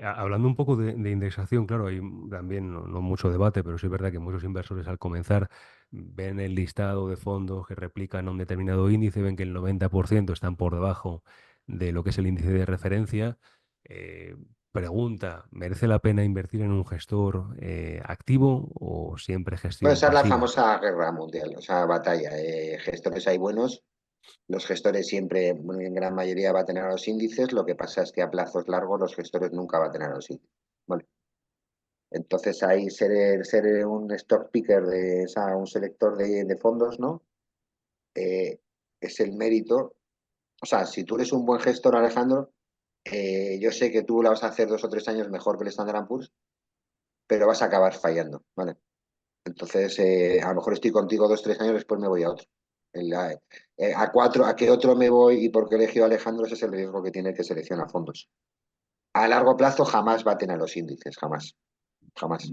Hablando un poco de indexación, claro, hay también no mucho debate, pero sí es verdad que muchos inversores al comenzar ven el listado de fondos que replican a un determinado índice, ven que el 90% están por debajo de lo que es el índice de referencia. eh, Pregunta, ¿merece la pena invertir en un gestor activo o siempre Bueno, gestión esa es la pasiva? famosa guerra mundial, o sea, batalla. Gestores hay buenos, los gestores siempre, bueno, en gran mayoría va a tener a los índices, lo que pasa es que a plazos largos los gestores nunca va a tener a los índices. Vale. Entonces ahí ser un stock picker, o sea, un selector de fondos, ¿no? Eh, es el mérito. O sea, si tú eres un buen gestor, Alejandro, yo sé que tú la vas a hacer 2 o 3 años mejor que el Standard Poor's, pero vas a acabar fallando, ¿vale? Entonces, a lo mejor estoy contigo 2 o 3 años, después me voy a otro. A cuatro, a qué otro me voy y por qué he elegido a Alejandro, ese es el riesgo que tiene el que selecciona fondos. A largo plazo jamás va a tener los índices, jamás, jamás.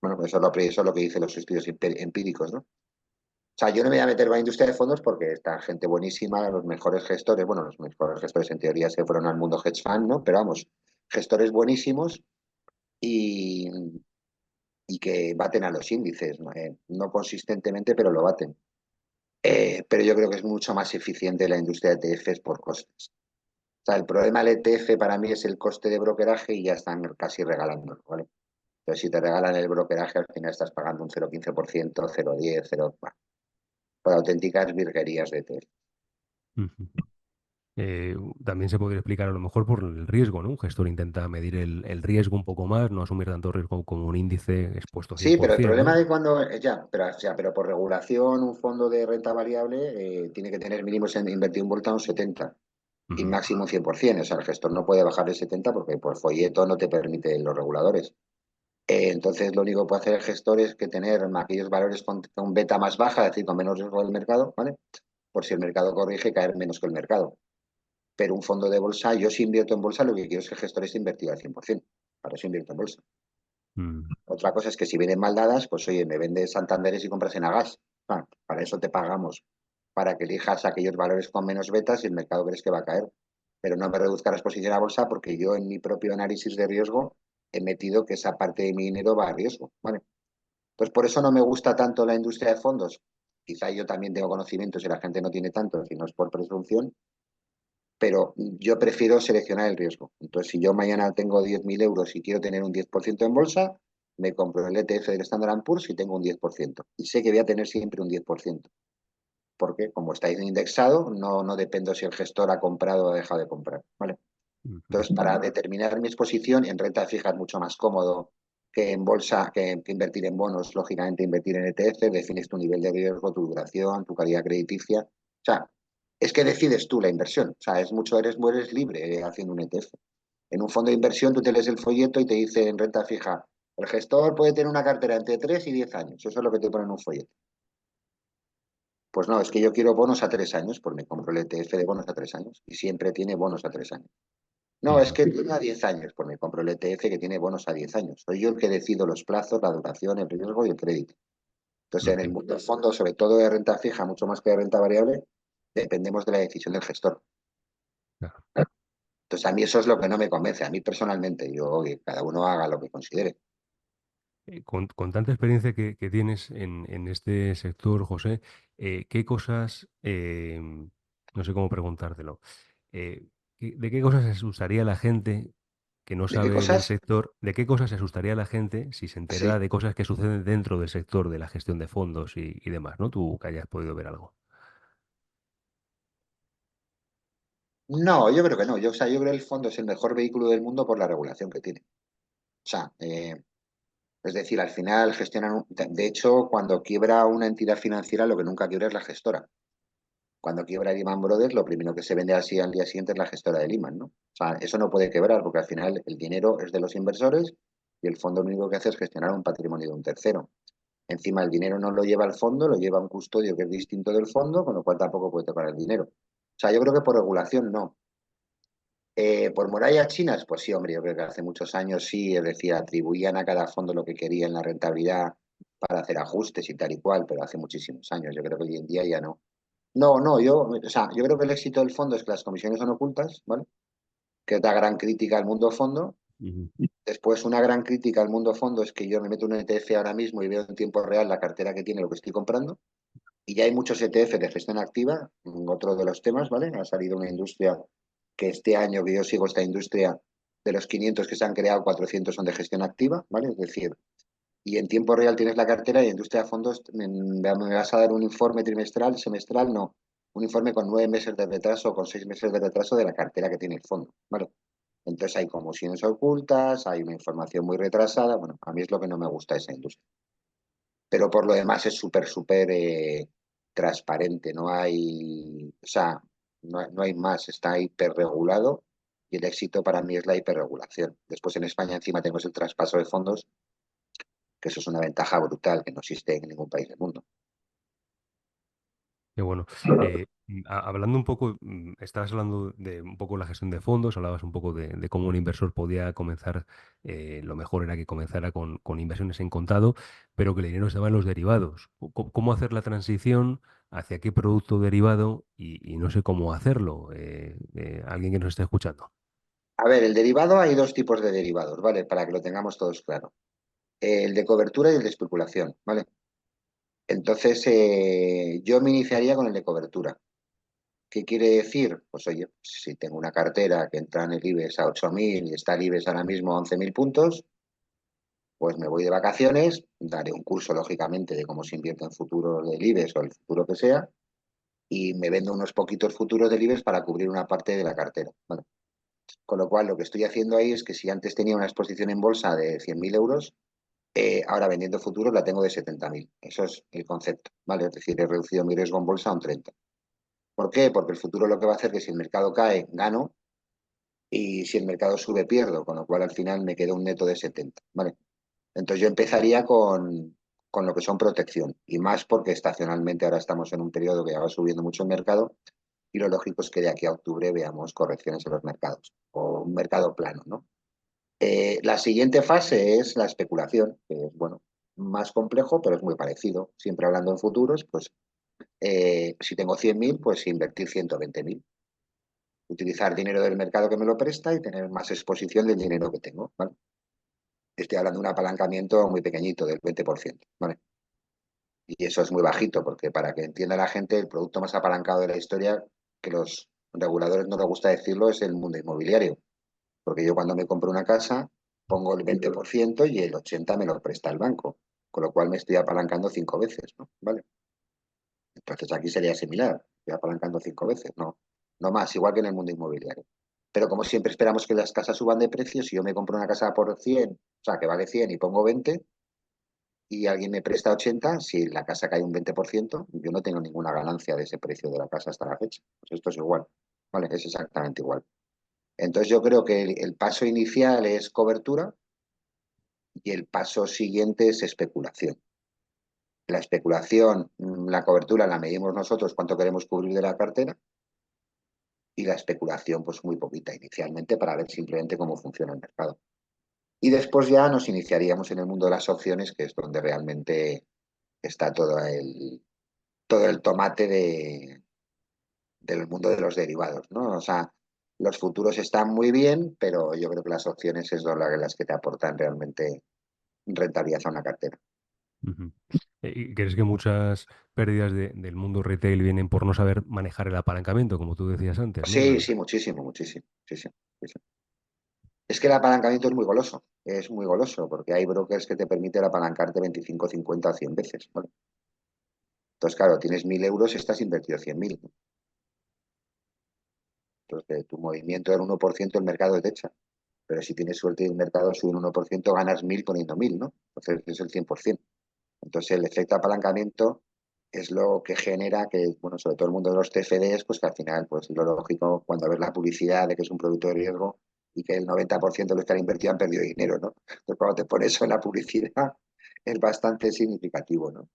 Bueno, pues eso es lo que dicen los estudios empíricos, ¿no? O sea, yo no me voy a meter en la industria de fondos porque está gente buenísima, los mejores gestores, bueno, los mejores gestores en teoría se fueron al mundo hedge fund, ¿no? Pero vamos, gestores buenísimos y, y que baten a los índices, ¿no? No consistentemente, pero lo baten. Pero yo creo que es mucho más eficiente la industria de ETFs por costes. O sea, el problema del ETF para mí es el coste de brokeraje y ya están casi regalándolo, ¿vale? Pero si te regalan el brokeraje, al final estás pagando un 0,15%, 0,10, 0, bueno, por auténticas virguerías de ETF. Ujú. También se podría explicar a lo mejor por el riesgo, ¿no? Un gestor intenta medir el riesgo un poco más, no asumir tanto riesgo como un índice expuesto Sí, pero el 100%, problema ¿no? de cuando, pero por regulación, un fondo de renta variable tiene que tener mínimos en invertido en bolsa un 70 y Ujú. máximo un 100%. O sea, el gestor no puede bajar el 70 porque por folleto no te permiten los reguladores. Entonces, lo único que puede hacer el gestor es que tener aquellos valores con beta más baja, es decir, con menos riesgo del mercado, ¿vale? Por si el mercado corrige, caer menos que el mercado. Pero un fondo de bolsa, yo si invierto en bolsa, lo que quiero es que el gestor esté invertido al 100%. Para eso invierto en bolsa. Mm. Otra cosa es que si vienen mal dadas, pues oye, me vendes Santanderes y compras en Agas. Ah, para eso te pagamos, para que elijas aquellos valores con menos betas y el mercado crees que va a caer. Pero no me reduzca la exposición a bolsa porque yo en mi propio análisis de riesgo he metido que esa parte de mi dinero va a riesgo. ¿Vale? Entonces, por eso no me gusta tanto la industria de fondos. Quizá yo también tengo conocimientos y la gente no tiene tanto, si no es por presunción, pero yo prefiero seleccionar el riesgo. Entonces, si yo mañana tengo 10.000 euros y quiero tener un 10% en bolsa, me compro el ETF del Standard Poor's y tengo un 10%. Y sé que voy a tener siempre un 10%, porque como está indexado, no dependo si el gestor ha comprado o ha dejado de comprar. ¿Vale? Ujú. Entonces, para determinar mi exposición, en renta fija es mucho más cómodo que en bolsa, que invertir en bonos, lógicamente invertir en ETF, defines tu nivel de riesgo, tu duración, tu calidad crediticia. O sea, es que decides tú la inversión. O sea, es mucho, eres libre haciendo un ETF. En un fondo de inversión tú te lees el folleto y te dice en renta fija, el gestor puede tener una cartera entre 3 y 10 años. Eso es lo que te pone en un folleto. Pues no, es que yo quiero bonos a 3 años, pues me compro el ETF de bonos a 3 años y siempre tiene bonos a 3 años. No, es Ujú. que tiene a 10 años, pues me compro el ETF que tiene bonos a 10 años. Soy yo el que decido los plazos, la duración, el riesgo y el crédito. Entonces, en el Ujú. mundo del fondo, sobre todo de renta fija, mucho más que de renta variable, dependemos de la decisión del gestor. Claro. Entonces, a mí eso es lo que no me convence, a mí personalmente. Yo, que cada uno haga lo que considere. Con tanta experiencia que tienes en este sector, José, ¿qué cosas, no sé cómo preguntártelo, de qué cosas se asustaría la gente que no ¿De qué sabe del cosas? sector? ¿De qué cosas se asustaría la gente si se enterara Sí. de cosas que suceden dentro del sector de la gestión de fondos y demás, ¿no? Tú que hayas podido ver algo. No, yo creo que no. Yo creo que el fondo es el mejor vehículo del mundo por la regulación que tiene. O sea, Es decir, al final gestionan, de hecho, cuando quiebra una entidad financiera, lo que nunca quiebra es la gestora. Cuando quiebra Lehman Brothers, lo primero que se vende así al día siguiente es la gestora de Lehman, ¿no? O sea, eso no puede quebrar porque al final el dinero es de los inversores y el fondo lo único que hace es gestionar un patrimonio de un tercero. Encima el dinero no lo lleva al fondo, lo lleva un custodio que es distinto del fondo, con lo cual tampoco puede tocar el dinero. O sea, yo creo que por regulación no. Por murallas chinas, pues sí, hombre, yo creo que hace muchos años sí, es decir, atribuían a cada fondo lo que querían la rentabilidad para hacer ajustes y tal y cual, pero hace muchísimos años. Yo creo que hoy en día ya no. No, no, o sea, yo creo que el éxito del fondo es que las comisiones son ocultas, ¿vale? Que es la gran crítica al mundo fondo. Ujú. Después, una gran crítica al mundo fondo es que yo me meto en un ETF ahora mismo y veo en tiempo real la cartera que tiene lo que estoy comprando. Y ya hay muchos ETF de gestión activa, otro de los temas, ¿vale? Ha salido una industria que este año que yo sigo esta industria, de los 500 que se han creado, 400 son de gestión activa, ¿vale? Es decir, y en tiempo real tienes la cartera y industria de fondos, me vas a dar un informe trimestral, semestral, no, un informe con 9 meses de retraso o con 6 meses de retraso de la cartera que tiene el fondo, ¿vale? Entonces hay comisiones ocultas, hay una información muy retrasada, bueno, a mí es lo que no me gusta de esa industria. Pero por lo demás es súper transparente, no hay, o sea, no hay más, está hiperregulado y el éxito para mí es la hiperregulación. Después en España encima tenemos el traspaso de fondos, que eso es una ventaja brutal que no existe en ningún país del mundo. Qué bueno. Hablando un poco, estabas hablando de un poco la gestión de fondos, hablabas un poco de cómo un inversor podía comenzar, lo mejor era que comenzara con inversiones en contado, pero que el dinero estaba en los derivados. ¿Cómo hacer la transición? ¿Hacia qué producto derivado? Y no sé cómo hacerlo. Alguien que nos esté escuchando. A ver, el derivado, hay dos tipos de derivados, ¿vale? Para que lo tengamos todos claro. El de cobertura y el de especulación, ¿vale? Entonces, yo me iniciaría con el de cobertura. ¿Qué quiere decir? Pues oye, si tengo una cartera que entra en el IBEX a 8.000 y está el IBEX ahora mismo a 11.000 puntos, pues me voy de vacaciones, daré un curso, lógicamente, de cómo se invierte en futuros del IBEX o el futuro que sea, y me vendo unos poquitos futuros del IBEX para cubrir una parte de la cartera, ¿vale? Con lo cual, lo que estoy haciendo ahí es que si antes tenía una exposición en bolsa de 100.000 euros, ahora vendiendo futuros la tengo de 70.000. Eso es el concepto, ¿vale? Es decir, he reducido mi riesgo en bolsa a un 30. ¿Por qué? Porque el futuro lo que va a hacer es que si el mercado cae, gano, y si el mercado sube, pierdo, con lo cual al final me queda un neto de 70, ¿vale? Entonces yo empezaría con lo que son protección, y más porque estacionalmente ahora estamos en un periodo que ya va subiendo mucho el mercado, y lo lógico es que de aquí a octubre veamos correcciones en los mercados, o un mercado plano, ¿no? La siguiente fase es la especulación, que es, bueno, más complejo, pero es muy parecido. Siempre hablando en futuros, pues si tengo 100.000, pues invertir 120.000. Utilizar dinero del mercado que me lo presta y tener más exposición del dinero que tengo, ¿vale? Estoy hablando de un apalancamiento muy pequeñito, del 20%, ¿vale? Y eso es muy bajito, porque para que entienda la gente, el producto más apalancado de la historia, que los reguladores no les gusta decirlo, es el mundo inmobiliario. Porque yo cuando me compro una casa, pongo el 20% y el 80% me lo presta el banco, con lo cual me estoy apalancando 5 veces, ¿no? ¿Vale? Entonces aquí sería similar, estoy apalancando 5 veces, no, no más, igual que en el mundo inmobiliario. Pero como siempre esperamos que las casas suban de precio, si yo me compro una casa por 100, o sea, que vale 100 y pongo 20 y alguien me presta 80, si la casa cae un 20%, yo no tengo ninguna ganancia de ese precio de la casa hasta la fecha. Pues esto es igual, ¿vale? Es exactamente igual. Entonces yo creo que el paso inicial es cobertura y el paso siguiente es especulación. La especulación, la cobertura la medimos nosotros, cuánto queremos cubrir de la cartera, y la especulación, pues muy poquita inicialmente para ver simplemente cómo funciona el mercado. Y después ya nos iniciaríamos en el mundo de las opciones, que es donde realmente está todo el tomate del mundo de los derivados, ¿no? O sea, los futuros están muy bien, pero yo creo que las opciones es las que te aportan realmente rentabilidad a una cartera. Ujú. ¿Y crees que muchas pérdidas del mundo retail vienen por no saber manejar el apalancamiento, como tú decías antes, ¿no? Sí, sí, muchísimo, muchísimo, muchísimo, muchísimo. Es que el apalancamiento es muy goloso, porque hay brokers que te permiten apalancarte 25, 50 o 100 veces, ¿vale? Entonces, claro, tienes 1.000 euros y estás invertido 100.000, ¿no? Entonces, de tu movimiento del 1% el mercado te echa. Pero si tienes suerte y el mercado sube un 1%, ganas 1.000 poniendo 1.000, ¿no? Entonces es el 100%. Entonces el efecto apalancamiento es lo que genera que, bueno, sobre todo el mundo de los CFDs, pues que al final, pues lo lógico, cuando ves la publicidad de que es un producto de riesgo y que el 90% de los que han invertido han perdido dinero, ¿no? Entonces cuando te pones eso en la publicidad es bastante significativo, ¿no?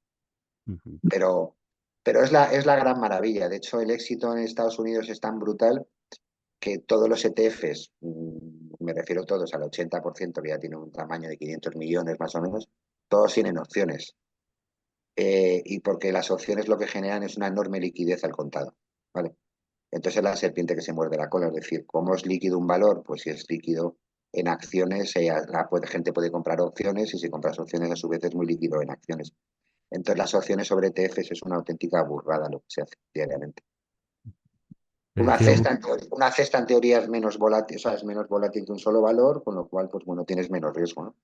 Ujú. Pero, pero es la gran maravilla. De hecho, el éxito en Estados Unidos es tan brutal que todos los ETFs, me refiero todos al 80%, que ya tienen un tamaño de 500 millones más o menos, todos tienen opciones. Y porque las opciones lo que generan es una enorme liquidez al contado, ¿vale? Entonces es la serpiente que se muerde la cola, es decir, ¿cómo es líquido un valor? Pues si es líquido en acciones, gente puede comprar opciones y si compras opciones a su vez es muy líquido en acciones. Entonces las opciones sobre ETFs es una auténtica burrada lo que se hace diariamente. Te Una decía, cesta, una cesta en teoría es menos volátil, o sea, es menos volátil que un solo valor, con lo cual, pues bueno, tienes menos riesgo, ¿no?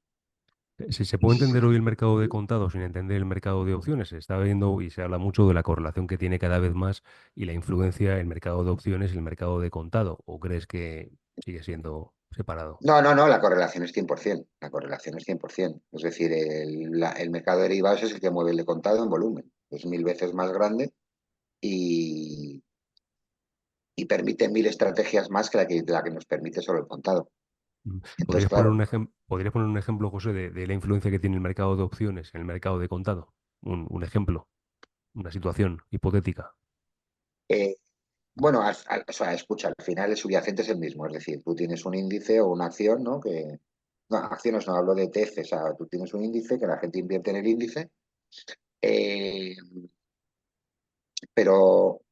si se puede entender hoy el mercado de contado sin entender el mercado de opciones, se está viendo y se habla mucho de la correlación que tiene cada vez más y la influencia el mercado de opciones y el mercado de contado. ¿O crees que sigue siendo separado? No, no, no, la correlación es 100%, la correlación es 100%. Es decir, el mercado de derivados es el que mueve el de contado en volumen. Es 1.000 veces más grande y, y permite 1.000 estrategias más que la que nos permite solo el contado. Entonces, claro, ¿Podrías poner un ejemplo, José, de la influencia que tiene el mercado de opciones en el mercado de contado? Un ejemplo, una situación hipotética. eh, bueno, o sea, escucha, al final el subyacente es el mismo. Es decir, tú tienes un índice o una acción, ¿no? No, acciones no hablo de ETF, o sea, tú tienes un índice que la gente invierte en el índice, eh, pero, o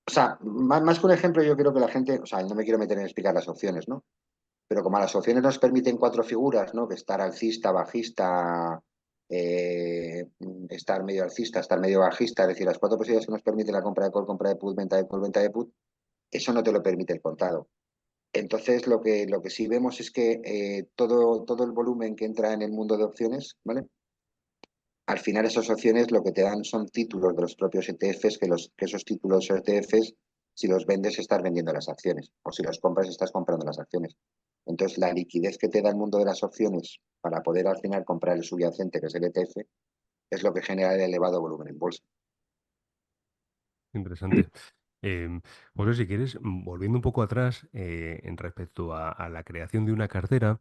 sea, más que un ejemplo, yo creo que la gente, o sea, no me quiero meter en explicar las opciones, ¿no? Pero como las opciones nos permiten cuatro figuras, ¿no? Que estar alcista, bajista, estar medio alcista, estar medio bajista, es decir, las cuatro posibilidades que nos permiten la compra de call, compra de put, venta de call, venta de put, eso no te lo permite el contado. Entonces, lo que sí vemos es que todo el volumen que entra en el mundo de opciones, ¿vale? Al final esas opciones lo que te dan son títulos de los propios ETFs, que esos títulos ETFs, si los vendes, estás vendiendo las acciones, o si los compras, estás comprando las acciones. Entonces, la liquidez que te da el mundo de las opciones para poder al final comprar el subyacente, que es el ETF, es lo que genera el elevado volumen en bolsa. Interesante. José, si quieres, volviendo un poco atrás en respecto a la creación de una cartera,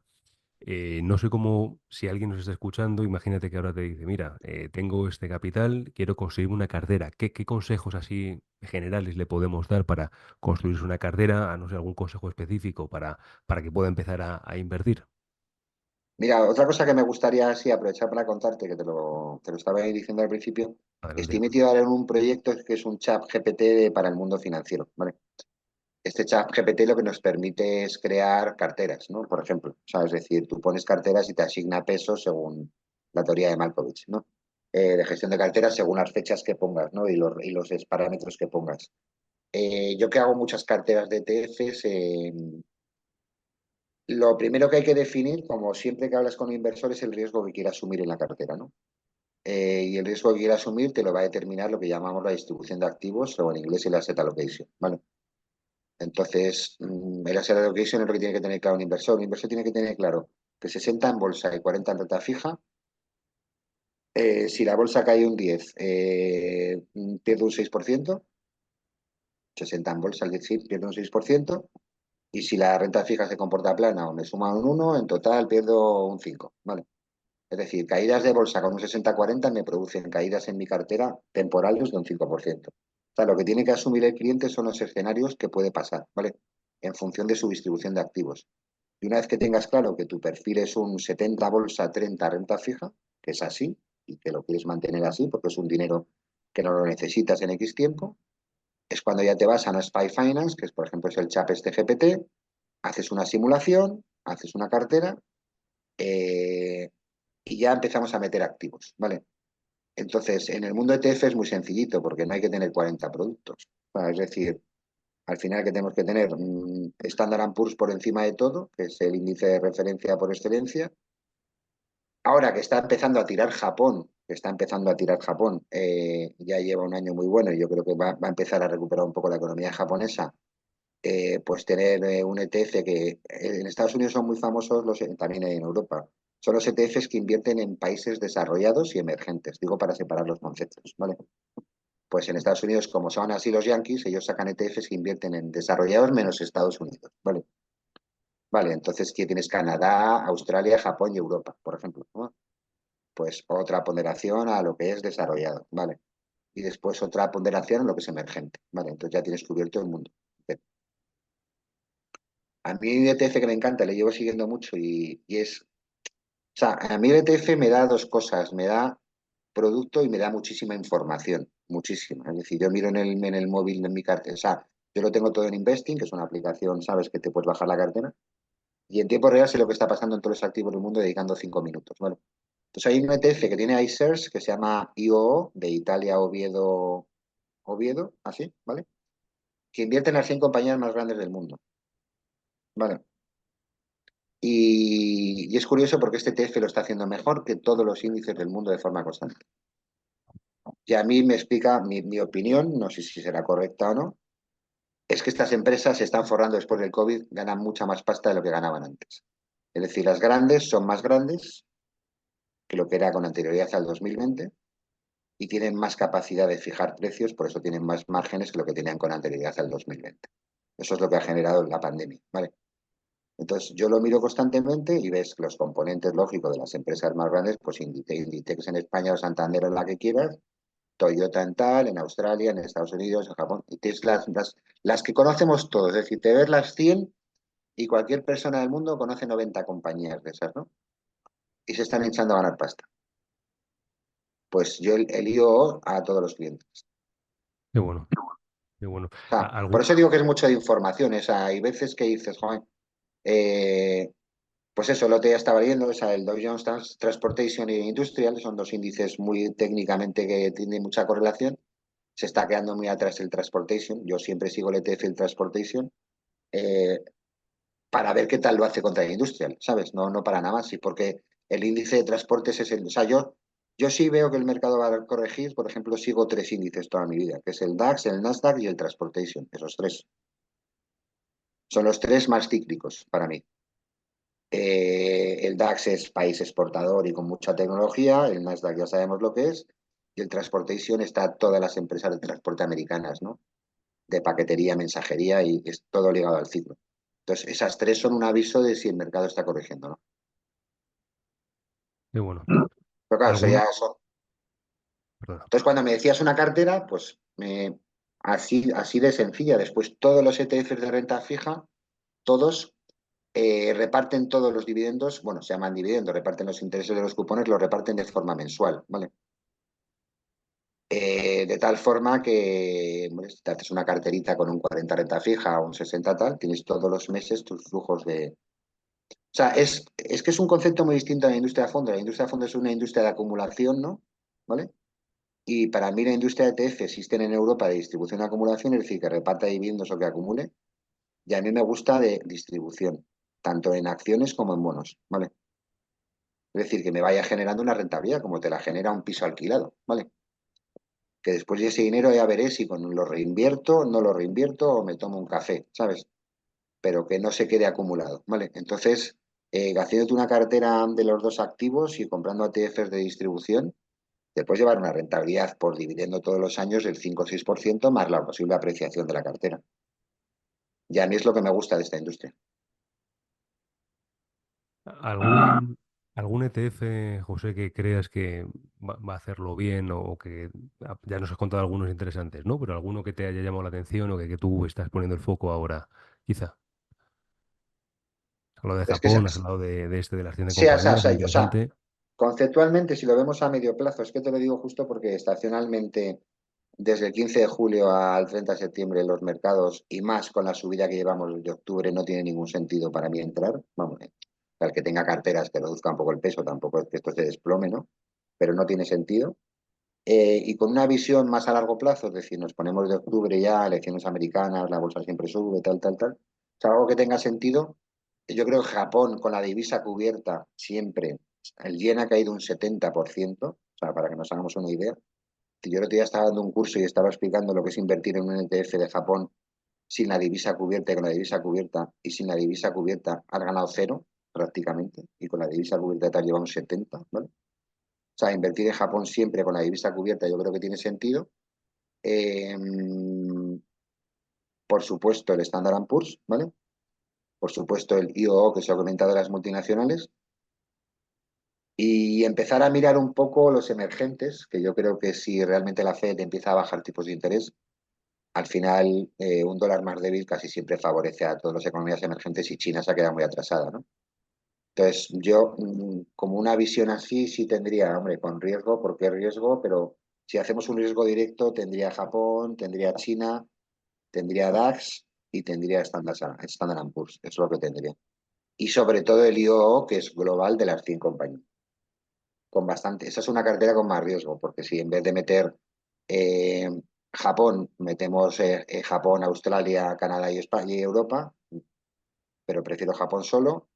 no sé cómo, si alguien nos está escuchando, imagínate que ahora te dice, mira, tengo este capital, quiero construir una cartera. ¿Qué consejos así generales le podemos dar para construirse una cartera? A no ser algún consejo específico para que pueda empezar a invertir. Mira, otra cosa que me gustaría así aprovechar para contarte, que te lo estaba diciendo al principio, estoy Adelante. metido ahora en un proyecto que es un chat GPT para el mundo financiero, ¿vale? Este chat GPT lo que nos permite es crear carteras, ¿no? Por ejemplo, o sea, es decir, tú pones carteras y te asigna pesos según la teoría de Malkovich, ¿no? De gestión de carteras según las fechas que pongas, ¿no? Y los parámetros que pongas. Yo que hago muchas carteras de ETFs, lo primero que hay que definir, como siempre que hablas con un inversor, es el riesgo que quiere asumir en la cartera, ¿no? Y el riesgo que quiere asumir te lo va a determinar lo que llamamos la distribución de activos o en inglés el asset allocation, ¿vale? Entonces, el asset allocation es lo que tiene que tener claro un inversor. Un inversor tiene que tener claro que 60 en bolsa y 40 en renta fija. Si la bolsa cae un 10, pierde un 6%. 60 en bolsa, el 10 sí, pierde un 6%. Y si la renta fija se comporta plana o me suma un 1, en total pierdo un 5, ¿vale? Es decir, caídas de bolsa con un 60-40 me producen caídas en mi cartera temporales de un 5%. O sea, lo que tiene que asumir el cliente son los escenarios que puede pasar, ¿vale? En función de su distribución de activos. Y una vez que tengas claro que tu perfil es un 70 bolsa, 30 renta fija, que es así, y que lo quieres mantener así porque es un dinero que no lo necesitas en X tiempo, es cuando ya te vas a una SPY Finance, que es, por ejemplo, es el CHAP este GPT, haces una simulación, haces una cartera eh, y ya empezamos a meter activos, ¿vale? Entonces, en el mundo ETF es muy sencillito porque no hay que tener 40 productos. O sea, es decir, al final que tenemos que tener Standard Poor's por encima de todo, que es el índice de referencia por excelencia. Ahora que está empezando a tirar Japón, ya lleva un año muy bueno y yo creo que va a empezar a recuperar un poco la economía japonesa. pues tener un ETF que en Estados Unidos son muy famosos, también en Europa. Son los ETFs que invierten en países desarrollados y emergentes, digo para separar los conceptos, ¿vale? Pues en Estados Unidos, como son así los yanquis, ellos sacan ETFs que invierten en desarrollados menos Estados Unidos, ¿vale? Vale, entonces aquí tienes Canadá, Australia, Japón y Europa, por ejemplo, ¿no? Pues otra ponderación a lo que es desarrollado, ¿vale? Y después otra ponderación a lo que es emergente, ¿vale? Entonces ya tienes cubierto el mundo. A mí el ETF que me encanta, le llevo siguiendo mucho y es, o sea, a mí el ETF me da dos cosas, me da producto y me da muchísima información, muchísima. Es decir, yo miro en el móvil, en mi cartera, o sea, yo lo tengo todo en Investing, que es una aplicación, sabes, que te puedes bajar la cartera, y en tiempo real sé lo que está pasando en todos los activos del mundo dedicando 5 minutos, ¿vale? Entonces hay un ETF que tiene iShares que se llama IOO, de Italia, Oviedo, Oviedo, así, ¿vale? Que invierte en las 100 compañías más grandes del mundo, ¿vale? Y es curioso porque este ETF lo está haciendo mejor que todos los índices del mundo de forma constante. Y a mí me explica mi opinión, no sé si será correcta o no, es que estas empresas se están forrando después del COVID, ganan mucha más pasta de lo que ganaban antes. Es decir, las grandes son más grandes que lo que era con anterioridad al 2020 y tienen más capacidad de fijar precios, por eso tienen más márgenes que lo que tenían con anterioridad al 2020. Eso es lo que ha generado la pandemia, ¿vale? Entonces, yo lo miro constantemente y ves los componentes lógicos de las empresas más grandes, pues Inditex en España o Santander o la que quieras, Toyota en tal, en Australia, en Estados Unidos, en Japón, y tienes las que conocemos todos, es decir, te ves las 100 y cualquier persona del mundo conoce 90 compañías de esas, ¿no? Y se están echando a ganar pasta. Pues yo el IOO a todos los clientes. Qué bueno, qué bueno. O sea, por eso digo que es mucho de información, o sea, hay veces que dices, joder, eh, pues eso, el otro día estaba leyendo, o sea, el Dow Jones Transportation y Industrial son dos índices muy técnicamente que tienen mucha correlación. Se está quedando muy atrás el Transportation. Yo siempre sigo el ETF, el Transportation, eh, para ver qué tal lo hace contra el Industrial, ¿sabes? No, no para nada más, y porque el índice de transportes es el. O sea, yo sí veo que el mercado va a corregir, por ejemplo, sigo tres índices toda mi vida, que es el DAX, el Nasdaq y el Transportation. Esos tres. Son los tres más cíclicos para mí. El DAX es país exportador y con mucha tecnología, el Nasdaq ya sabemos lo que es, y el Transportation está todas las empresas de transporte americanas, ¿no? De paquetería, mensajería y es todo ligado al ciclo. Entonces, esas tres son un aviso de si el mercado está corrigiendo, ¿no? qué bueno. Pero claro, eso ¿Algún, ya son. perdona. Entonces, cuando me decías una cartera, pues así de sencilla. Después, todos los ETFs de renta fija, todos reparten todos los dividendos, bueno, se llaman dividendos, reparten los intereses de los cupones, los reparten de forma mensual, ¿vale? De tal forma que, bueno, si te haces una carterita con un 40 renta fija o un 60 tal, tienes todos los meses tus flujos de. O sea, es que es un concepto muy distinto a la industria de fondo. La industria de fondo es una industria de acumulación, ¿no? ¿Vale? Y para mí la industria de ETF existen en Europa de distribución y acumulación, es decir, que reparta dividendos o que acumule. Y a mí me gusta de distribución, tanto en acciones como en bonos, ¿vale? Es decir, que me vaya generando una rentabilidad como te la genera un piso alquilado, ¿vale? Que después de ese dinero ya veré si lo reinvierto, no lo reinvierto o me tomo un café, ¿sabes? Pero que no se quede acumulado, ¿vale? Entonces, haciéndote una cartera de los dos activos y comprando ATFs de distribución, te puedes llevar una rentabilidad por dividendo todos los años del 5 o 6% más la posible apreciación de la cartera. Y a mí es lo que me gusta de esta industria. ¿Algún, algún ETF, José, que creas que va a hacerlo bien o que ya nos has contado algunos interesantes, ¿no? Pero alguno que te haya llamado la atención o que tú estás poniendo el foco ahora, quizá. Has hablado de Es que, Japón, has hablado de este de las 100 sí, compañías, muy o sea, interesante. conceptualmente, si lo vemos a medio plazo, es que te lo digo justo porque estacionalmente, desde el 15 de julio al 30 de septiembre, los mercados, y más con la subida que llevamos de octubre, no tiene ningún sentido para mí entrar. Vamos, al que tenga carteras que reduzca un poco el peso, tampoco es que esto se desplome, ¿no? Pero no tiene sentido. Y con una visión más a largo plazo, es decir, nos ponemos de octubre ya, elecciones americanas, la bolsa siempre sube, tal, tal, tal. O sea, algo que tenga sentido. Yo creo que Japón, con la divisa cubierta, siempre, el yen ha caído un 70%, o sea, para que nos hagamos una idea. Yo el otro día estaba dando un curso y estaba explicando lo que es invertir en un ETF de Japón sin la divisa cubierta y con la divisa cubierta, y sin la divisa cubierta has ganado cero prácticamente, y con la divisa cubierta te has llevado un 70, ¿vale? O sea, invertir en Japón siempre con la divisa cubierta yo creo que tiene sentido. Eh, por supuesto, el Standard Poor's, ¿vale? Por supuesto, el IOO, que se ha comentado de las multinacionales, y empezar a mirar un poco los emergentes, que yo creo que si realmente la Fed empieza a bajar tipos de interés, al final un dólar más débil casi siempre favorece a todas las economías emergentes y China se ha quedado muy atrasada, ¿no? Entonces, yo como una visión así sí tendría, hombre, con riesgo, ¿por qué riesgo? Pero si hacemos un riesgo directo, tendría Japón, tendría China, tendría DAX y tendría Standard Poor's, eso es lo que tendría. Y sobre todo el IOO, que es global de las 100 compañías. Con bastante, esa es una cartera con más riesgo, porque si en vez de meter eh, Japón, metemos Japón, Australia, Canadá y España y Europa, pero prefiero Japón solo,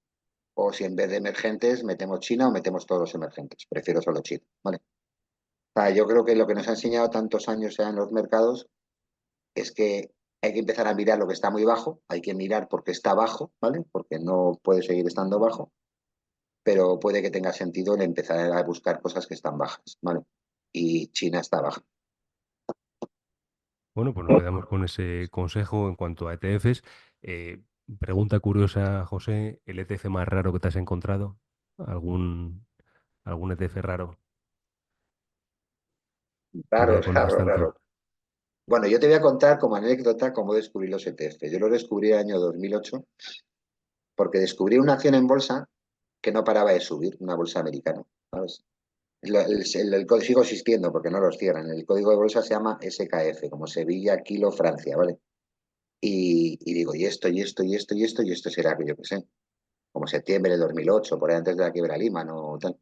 o si en vez de emergentes metemos China o metemos todos los emergentes, prefiero solo China, ¿vale? O sea, yo creo que lo que nos ha enseñado tantos años ya en los mercados es que hay que empezar a mirar lo que está muy bajo, hay que mirar porque está bajo, ¿vale? Porque no puede seguir estando bajo, pero puede que tenga sentido el empezar a buscar cosas que están bajas, ¿vale? Y China está baja. Bueno, pues nos quedamos con ese consejo en cuanto a ETFs. Eh, Pregunta curiosa, José, ¿el ETF más raro que te has encontrado? ¿Algún, algún ETF raro que Raro, vaya con el raro, restante? raro. Bueno, yo te voy a contar como anécdota cómo descubrí los ETF. Yo los descubrí en el año 2008 porque descubrí una acción en bolsa que no paraba de subir, una bolsa americana, ¿sabes? Sigo existiendo porque no los cierran. El código de bolsa se llama SKF, como Sevilla, Kilo, Francia, ¿vale? Y digo, y esto, y esto, y esto, y esto, y esto será que yo qué sé, como septiembre de 2008, por ahí antes de la quiebra de Lima, ¿no? Tal.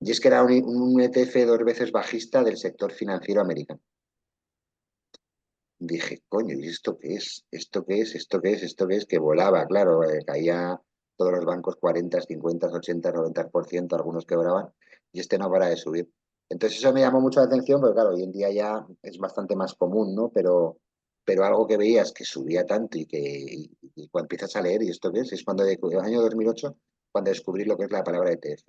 Y es que era un ETF dos veces bajista del sector financiero americano. Dije, coño, ¿y esto qué es? ¿Esto qué es? ¿Esto qué es? ¿Esto qué es? Que volaba, claro, caía todos los bancos 40, 50, 80, 90%, algunos quebraban, y este no para de subir. Entonces eso me llamó mucho la atención, porque claro, hoy en día ya es bastante más común, ¿no? Pero algo que veías que subía tanto y cuando empiezas a leer, ¿y esto qué es? Es cuando, el año 2008, cuando descubrí lo que es la palabra ETF.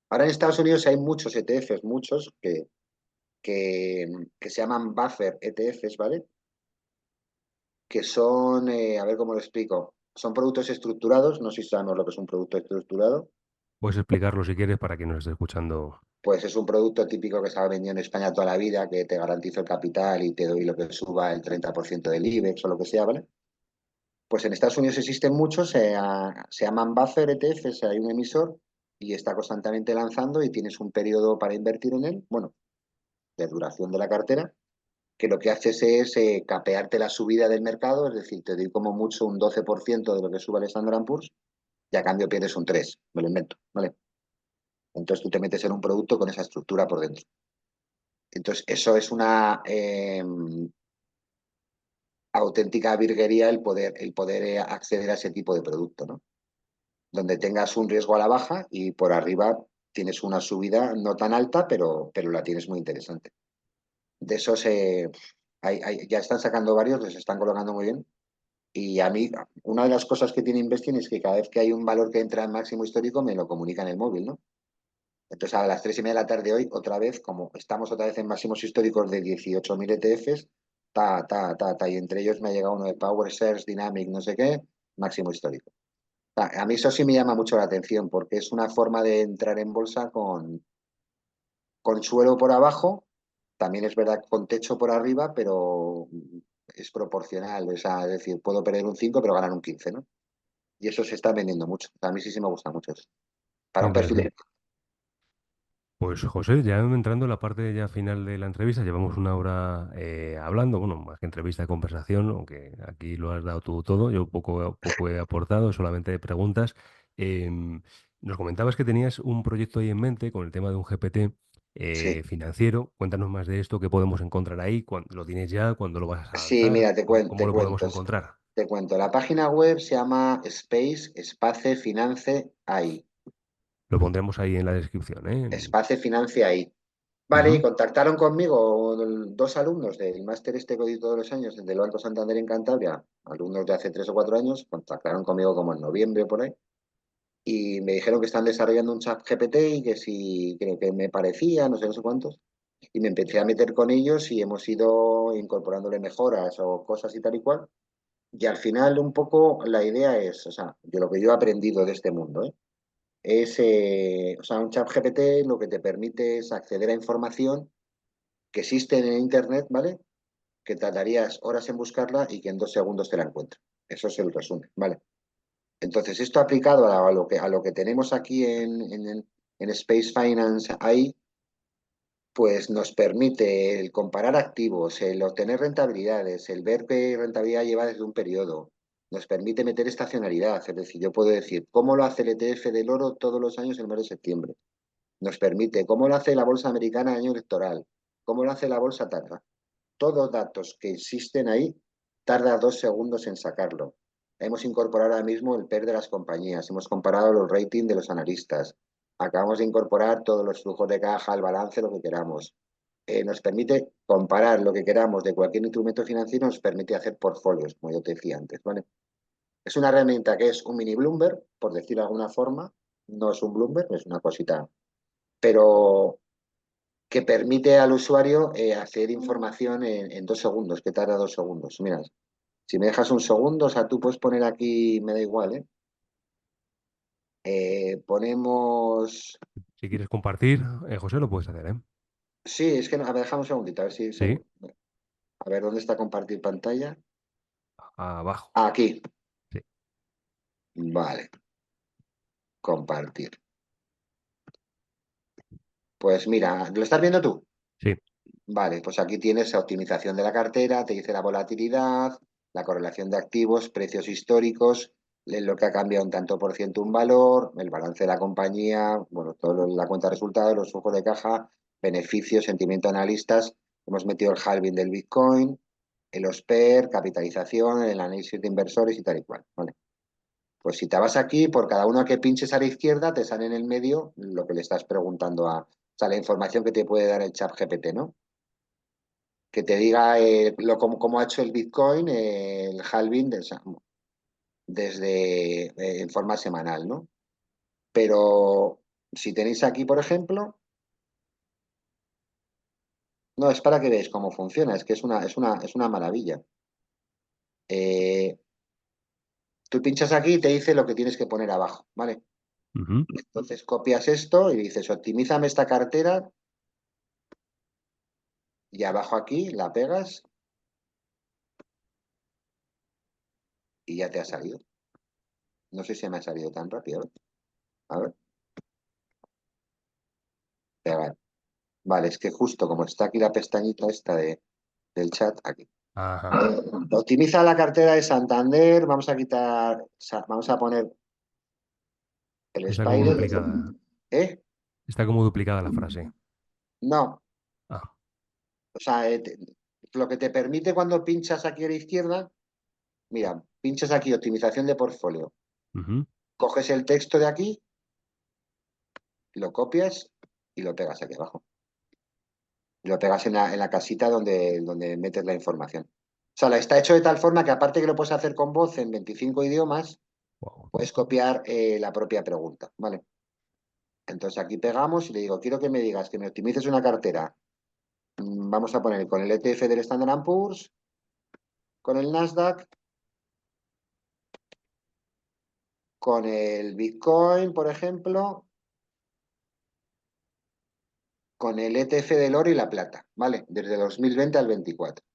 Ahora en Estados Unidos hay muchos ETFs, muchos que se llaman buffer ETFs, ¿vale? Que son, a ver cómo lo explico, son productos estructurados, no sé si sabemos lo que es un producto estructurado, Puedes explicarlo si quieres para quien nos esté escuchando. pues es un producto típico que se ha vendido en España toda la vida, que te garantizo el capital y te doy lo que suba el 30% del IBEX o lo que sea, ¿vale? Pues en Estados Unidos existen muchos, se llaman buffer ETFs, hay un emisor y está constantemente lanzando y tienes un periodo para invertir en él, bueno, de duración de la cartera, que lo que haces es capearte la subida del mercado, es decir, te doy como mucho un 12% de lo que suba el Standard Poor's y a cambio pierdes un 3, me lo invento, ¿vale? Entonces tú te metes en un producto con esa estructura por dentro. Entonces eso es una auténtica virguería el poder acceder a ese tipo de producto, ¿no? Donde tengas un riesgo a la baja y por arriba tienes una subida no tan alta, pero la tienes muy interesante. De esos ya están sacando varios, les están colocando muy bien. Y a mí, una de las cosas que tiene Investing es que cada vez que hay un valor que entra en máximo histórico, me lo comunica en el móvil, ¿no? Entonces, a las 3:30 de la tarde hoy, otra vez, como estamos otra vez en máximos históricos de 18.000 ETFs, y entre ellos me ha llegado uno de Power Shares, Dynamic, no sé qué, máximo histórico. A mí eso sí me llama mucho la atención, porque es una forma de entrar en bolsa con suelo por abajo, también es verdad con techo por arriba, pero es proporcional, o sea, es decir, puedo perder un 5 pero ganar un 15, ¿no? Y eso se está vendiendo mucho. A mí sí me gusta mucho eso. Qué Para un perfil interesante. Pues José, ya entrando en la parte ya final de la entrevista, llevamos una hora hablando, bueno, más que entrevista, conversación, aunque aquí lo has dado tú todo, yo poco he aportado, solamente preguntas. Em, Nos comentabas que tenías un proyecto ahí en mente con el tema de un GPT sí. financiero. Cuéntanos más de esto, qué podemos encontrar ahí, cuándo lo tienes ya, cuándo lo vas a Sí, lanzar, mira, te cómo, cuento, cómo te lo podemos cuento, encontrar. te cuento. La página web se llama Space Espace Finance AI. Lo pondremos ahí en la descripción, ¿eh? Espace Finance AI, Vale, y Ujú. contactaron conmigo dos alumnos del máster este que doy todos los años, del Banco Santander en Cantabria, alumnos de hace 3 o 4 años, contactaron conmigo como en noviembre o por ahí, y me dijeron que están desarrollando un chat GPT y que si creo que me parecía, no sé, no sé cuántos, y me empecé a meter con ellos y hemos ido incorporándole mejoras o cosas y tal y cual. Y al final un poco la idea es, o sea, de lo que yo he aprendido de este mundo, ¿eh? O sea, un chat GPT lo que te permite es acceder a información que existe en Internet, ¿vale? Que tardarías horas en buscarla y que en 2 segundos te la encuentras. Eso es el resumen, ¿vale? Entonces, esto aplicado a lo que tenemos aquí en Space Finance ahí, pues nos permite el comparar activos, el obtener rentabilidades, el ver qué rentabilidad lleva desde un periodo. Nos permite meter estacionalidad, es decir, yo puedo decir cómo lo hace el ETF del oro todos los años en el mes de septiembre. Nos permite cómo lo hace la bolsa americana en año electoral, cómo lo hace la bolsa tal. Todos datos que existen ahí, tarda 2 segundos en sacarlo. Hemos incorporado ahora mismo el PER de las compañías, hemos comparado los ratings de los analistas, acabamos de incorporar todos los flujos de caja, el balance, lo que queramos. Nos permite comparar lo que queramos de cualquier instrumento financiero, nos permite hacer portfolios, como yo te decía antes, ¿vale? Es una herramienta que es un mini Bloomberg, por decirlo de alguna forma, no es un Bloomberg, es una cosita, pero que permite al usuario hacer información en 2 segundos, que tarda 2 segundos. Mira, si me dejas un segundo, o sea, tú puedes poner aquí, me da igual, ¿eh? Ponemos. Si quieres compartir, José, lo puedes hacer, ¿eh? Sí, es que no, a ver, dejamos un segundito, a ver si. Sí, A ver, ¿dónde está compartir pantalla? abajo. Ah, aquí. Sí, Vale, compartir. Pues mira, ¿lo estás viendo tú? sí. Vale, pues aquí tienes optimización de la cartera, te dice la volatilidad, la correlación de activos, precios históricos, lo que ha cambiado un tanto por ciento un valor, el balance de la compañía, bueno, la cuenta de resultados, los flujos de caja, beneficios, sentimiento de analistas. Hemos metido el halving del Bitcoin, el OSPER, capitalización, el análisis de inversores y tal y cual. Vale. Pues si te vas aquí, por cada uno que pinches a la izquierda, te sale en el medio lo que le estás preguntando o sea, la información que te puede dar el chat GPT, ¿no? Que te diga cómo ha hecho el Bitcoin, el halving desde en forma semanal, ¿no? Pero si tenéis aquí, por ejemplo, no, es para que veáis cómo funciona, es que es una maravilla. Eh, Tú pinchas aquí y te dice lo que tienes que poner abajo, ¿vale? Ujú. Entonces copias esto y dices, optimízame esta cartera y abajo aquí la pegas y ya te ha salido. No sé si me ha salido tan rápido. A ver, pegar. Vale, es que justo como está aquí la pestañita esta del chat, aquí. Ajá. Optimiza la cartera de Santander. Vamos a quitar, vamos a poner el Está como Spider. duplicada. ¿Eh? Está como duplicada la frase. No. Ah. O sea, lo que te permite cuando pinchas aquí a la izquierda, mira, pinchas aquí optimización de portfolio. Ujú. Coges el texto de aquí, lo copias y lo pegas aquí abajo. Y lo pegas en la casita donde metes la información. O sea, está hecho de tal forma que aparte que lo puedes hacer con voz en 25 idiomas, Wow. puedes copiar la propia pregunta, ¿vale? Entonces aquí pegamos y le digo, quiero que me digas que me optimices una cartera. Vamos a poner con el ETF del Standard Poor's, con el Nasdaq, con el Bitcoin, por ejemplo, con el ETF del oro y la plata, ¿vale? Desde 2020 al 24.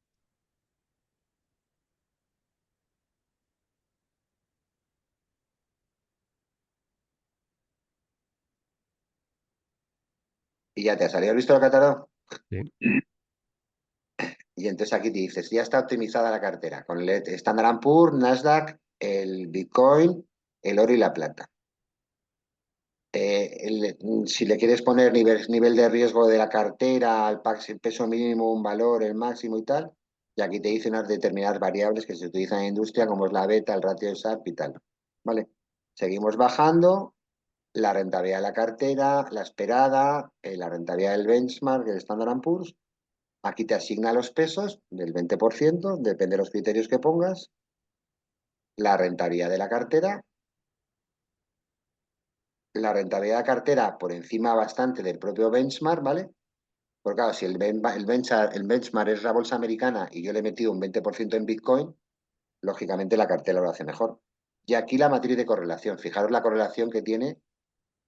Y ya te ha salido. ¿Has visto lo que ha tardado? Sí. Y entonces aquí te dices, ya está optimizada la cartera con el Standard Poor's, Nasdaq, el Bitcoin, el oro y la plata. Si le quieres poner nivel de riesgo de la cartera, el peso mínimo, un valor, el máximo y tal, y aquí te dice unas determinadas variables que se utilizan en industria, como es la beta, el ratio de SAP y tal. ¿Vale? Seguimos bajando, la rentabilidad de la cartera, la esperada, la rentabilidad del benchmark, el Standard Poor's. Aquí te asigna los pesos del 20%, depende de los criterios que pongas, la rentabilidad de la rentabilidad de la cartera por encima bastante del propio benchmark, ¿vale? Porque claro, si el benchmark es la bolsa americana y yo le he metido un 20% en Bitcoin, lógicamente la cartera lo hace mejor. Y aquí la matriz de correlación. Fijaros la correlación que tiene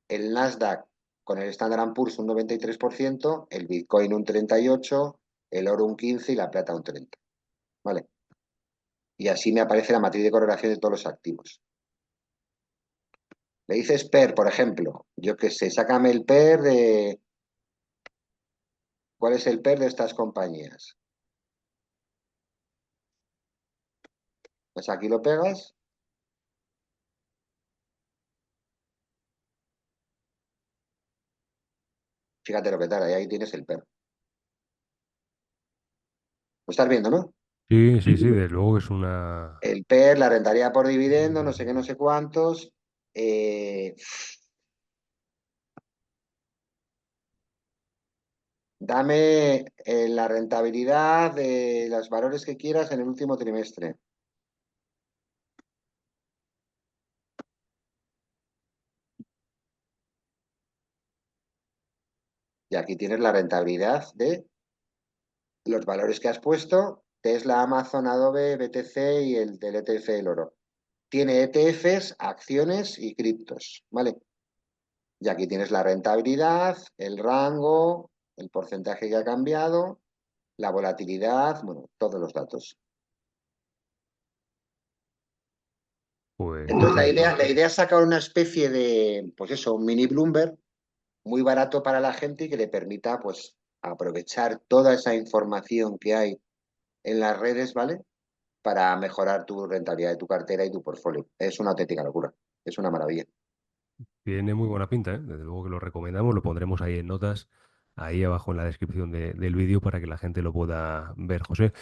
el Nasdaq con el Standard Poor's un 93%, el Bitcoin un 38%, el oro un 15% y la plata un 30%. ¿Vale? Y así me aparece la matriz de correlación de todos los activos. Le dices PER, por ejemplo. Yo qué sé, sácame el PER de... ¿Cuál es el PER de estas compañías? Pues aquí lo pegas, fíjate lo que tal, ahí tienes el PER. Lo estás viendo, ¿no? Sí, sí, sí, desde luego que es una... El PER, la rentabilidad por dividendo, no sé qué, no sé cuántos. Eh, Dame la rentabilidad de los valores que quieras en el último trimestre. Y aquí tienes la rentabilidad de los valores que has puesto, Tesla, Amazon, Adobe, BTC y el del ETF del oro. Tiene ETFs, acciones y criptos, ¿vale? Y aquí tienes la rentabilidad, el rango, el porcentaje que ha cambiado, la volatilidad, bueno, todos los datos. Pues Entonces perfecto. la idea es sacar una especie de, pues eso, un mini Bloomberg muy barato para la gente y que le permita, pues, aprovechar toda esa información que hay en las redes, ¿vale? Para mejorar tu rentabilidad de tu cartera y tu portfolio. Es una auténtica locura, es una maravilla. Tiene muy buena pinta, ¿eh? Desde luego que lo recomendamos, lo pondremos ahí en notas, ahí abajo en la descripción del vídeo para que la gente lo pueda ver. José,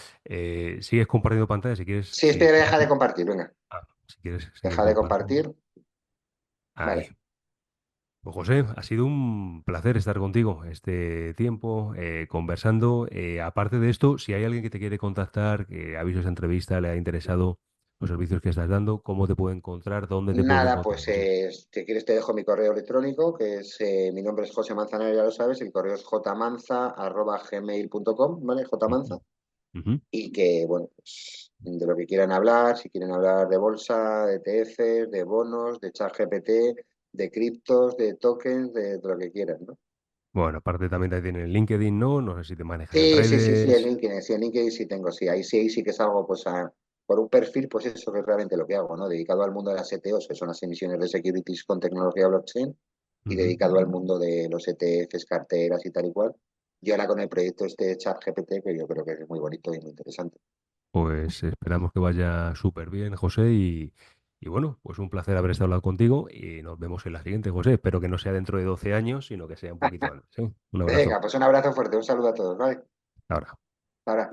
sigues compartiendo pantalla si quieres Sí, seguir espera, por deja de aquí. compartir, venga, Si quieres seguir deja de compartiendo. compartir. Ahí. Vale. Pues José, ha sido un placer estar contigo este tiempo conversando. Aparte de esto, si hay alguien que te quiere contactar, que ha visto esa entrevista, le ha interesado los servicios que estás dando, ¿cómo te puede encontrar? ¿Dónde te puede Nada, encontrar, pues José? si quieres te dejo mi correo electrónico, que es, mi nombre es José Manzanares, ya lo sabes, el correo es jmanza@gmail.com, ¿vale? Jmanza. Ujú, ujú. Y que, bueno, pues, de lo que quieran hablar, si quieren hablar de bolsa, de ETFs, de bonos, de ChatGPT, de criptos, de tokens, de lo que quieran, ¿no? Bueno, aparte también te tienen LinkedIn, ¿no? No sé si te manejas en Sí, sí, sí, redes. Sí, en LinkedIn sí tengo, sí, ahí sí que es algo, pues, por un perfil, pues eso que es realmente lo que hago, ¿no? Dedicado al mundo de las ETOs, que son las emisiones de securities con tecnología blockchain, y Ujú. dedicado al mundo de los ETFs, carteras y tal y cual. Y ahora con el proyecto este de ChatGPT, que yo creo que es muy bonito y muy interesante. Pues esperamos que vaya súper bien, José, y bueno, pues un placer haber estado hablando contigo y nos vemos en la siguiente, José. Espero que no sea dentro de 12 años, sino que sea un poquito antes, ¿eh? Un abrazo. Venga, pues un abrazo fuerte, un saludo a todos, ¿vale? Ahora. Ahora.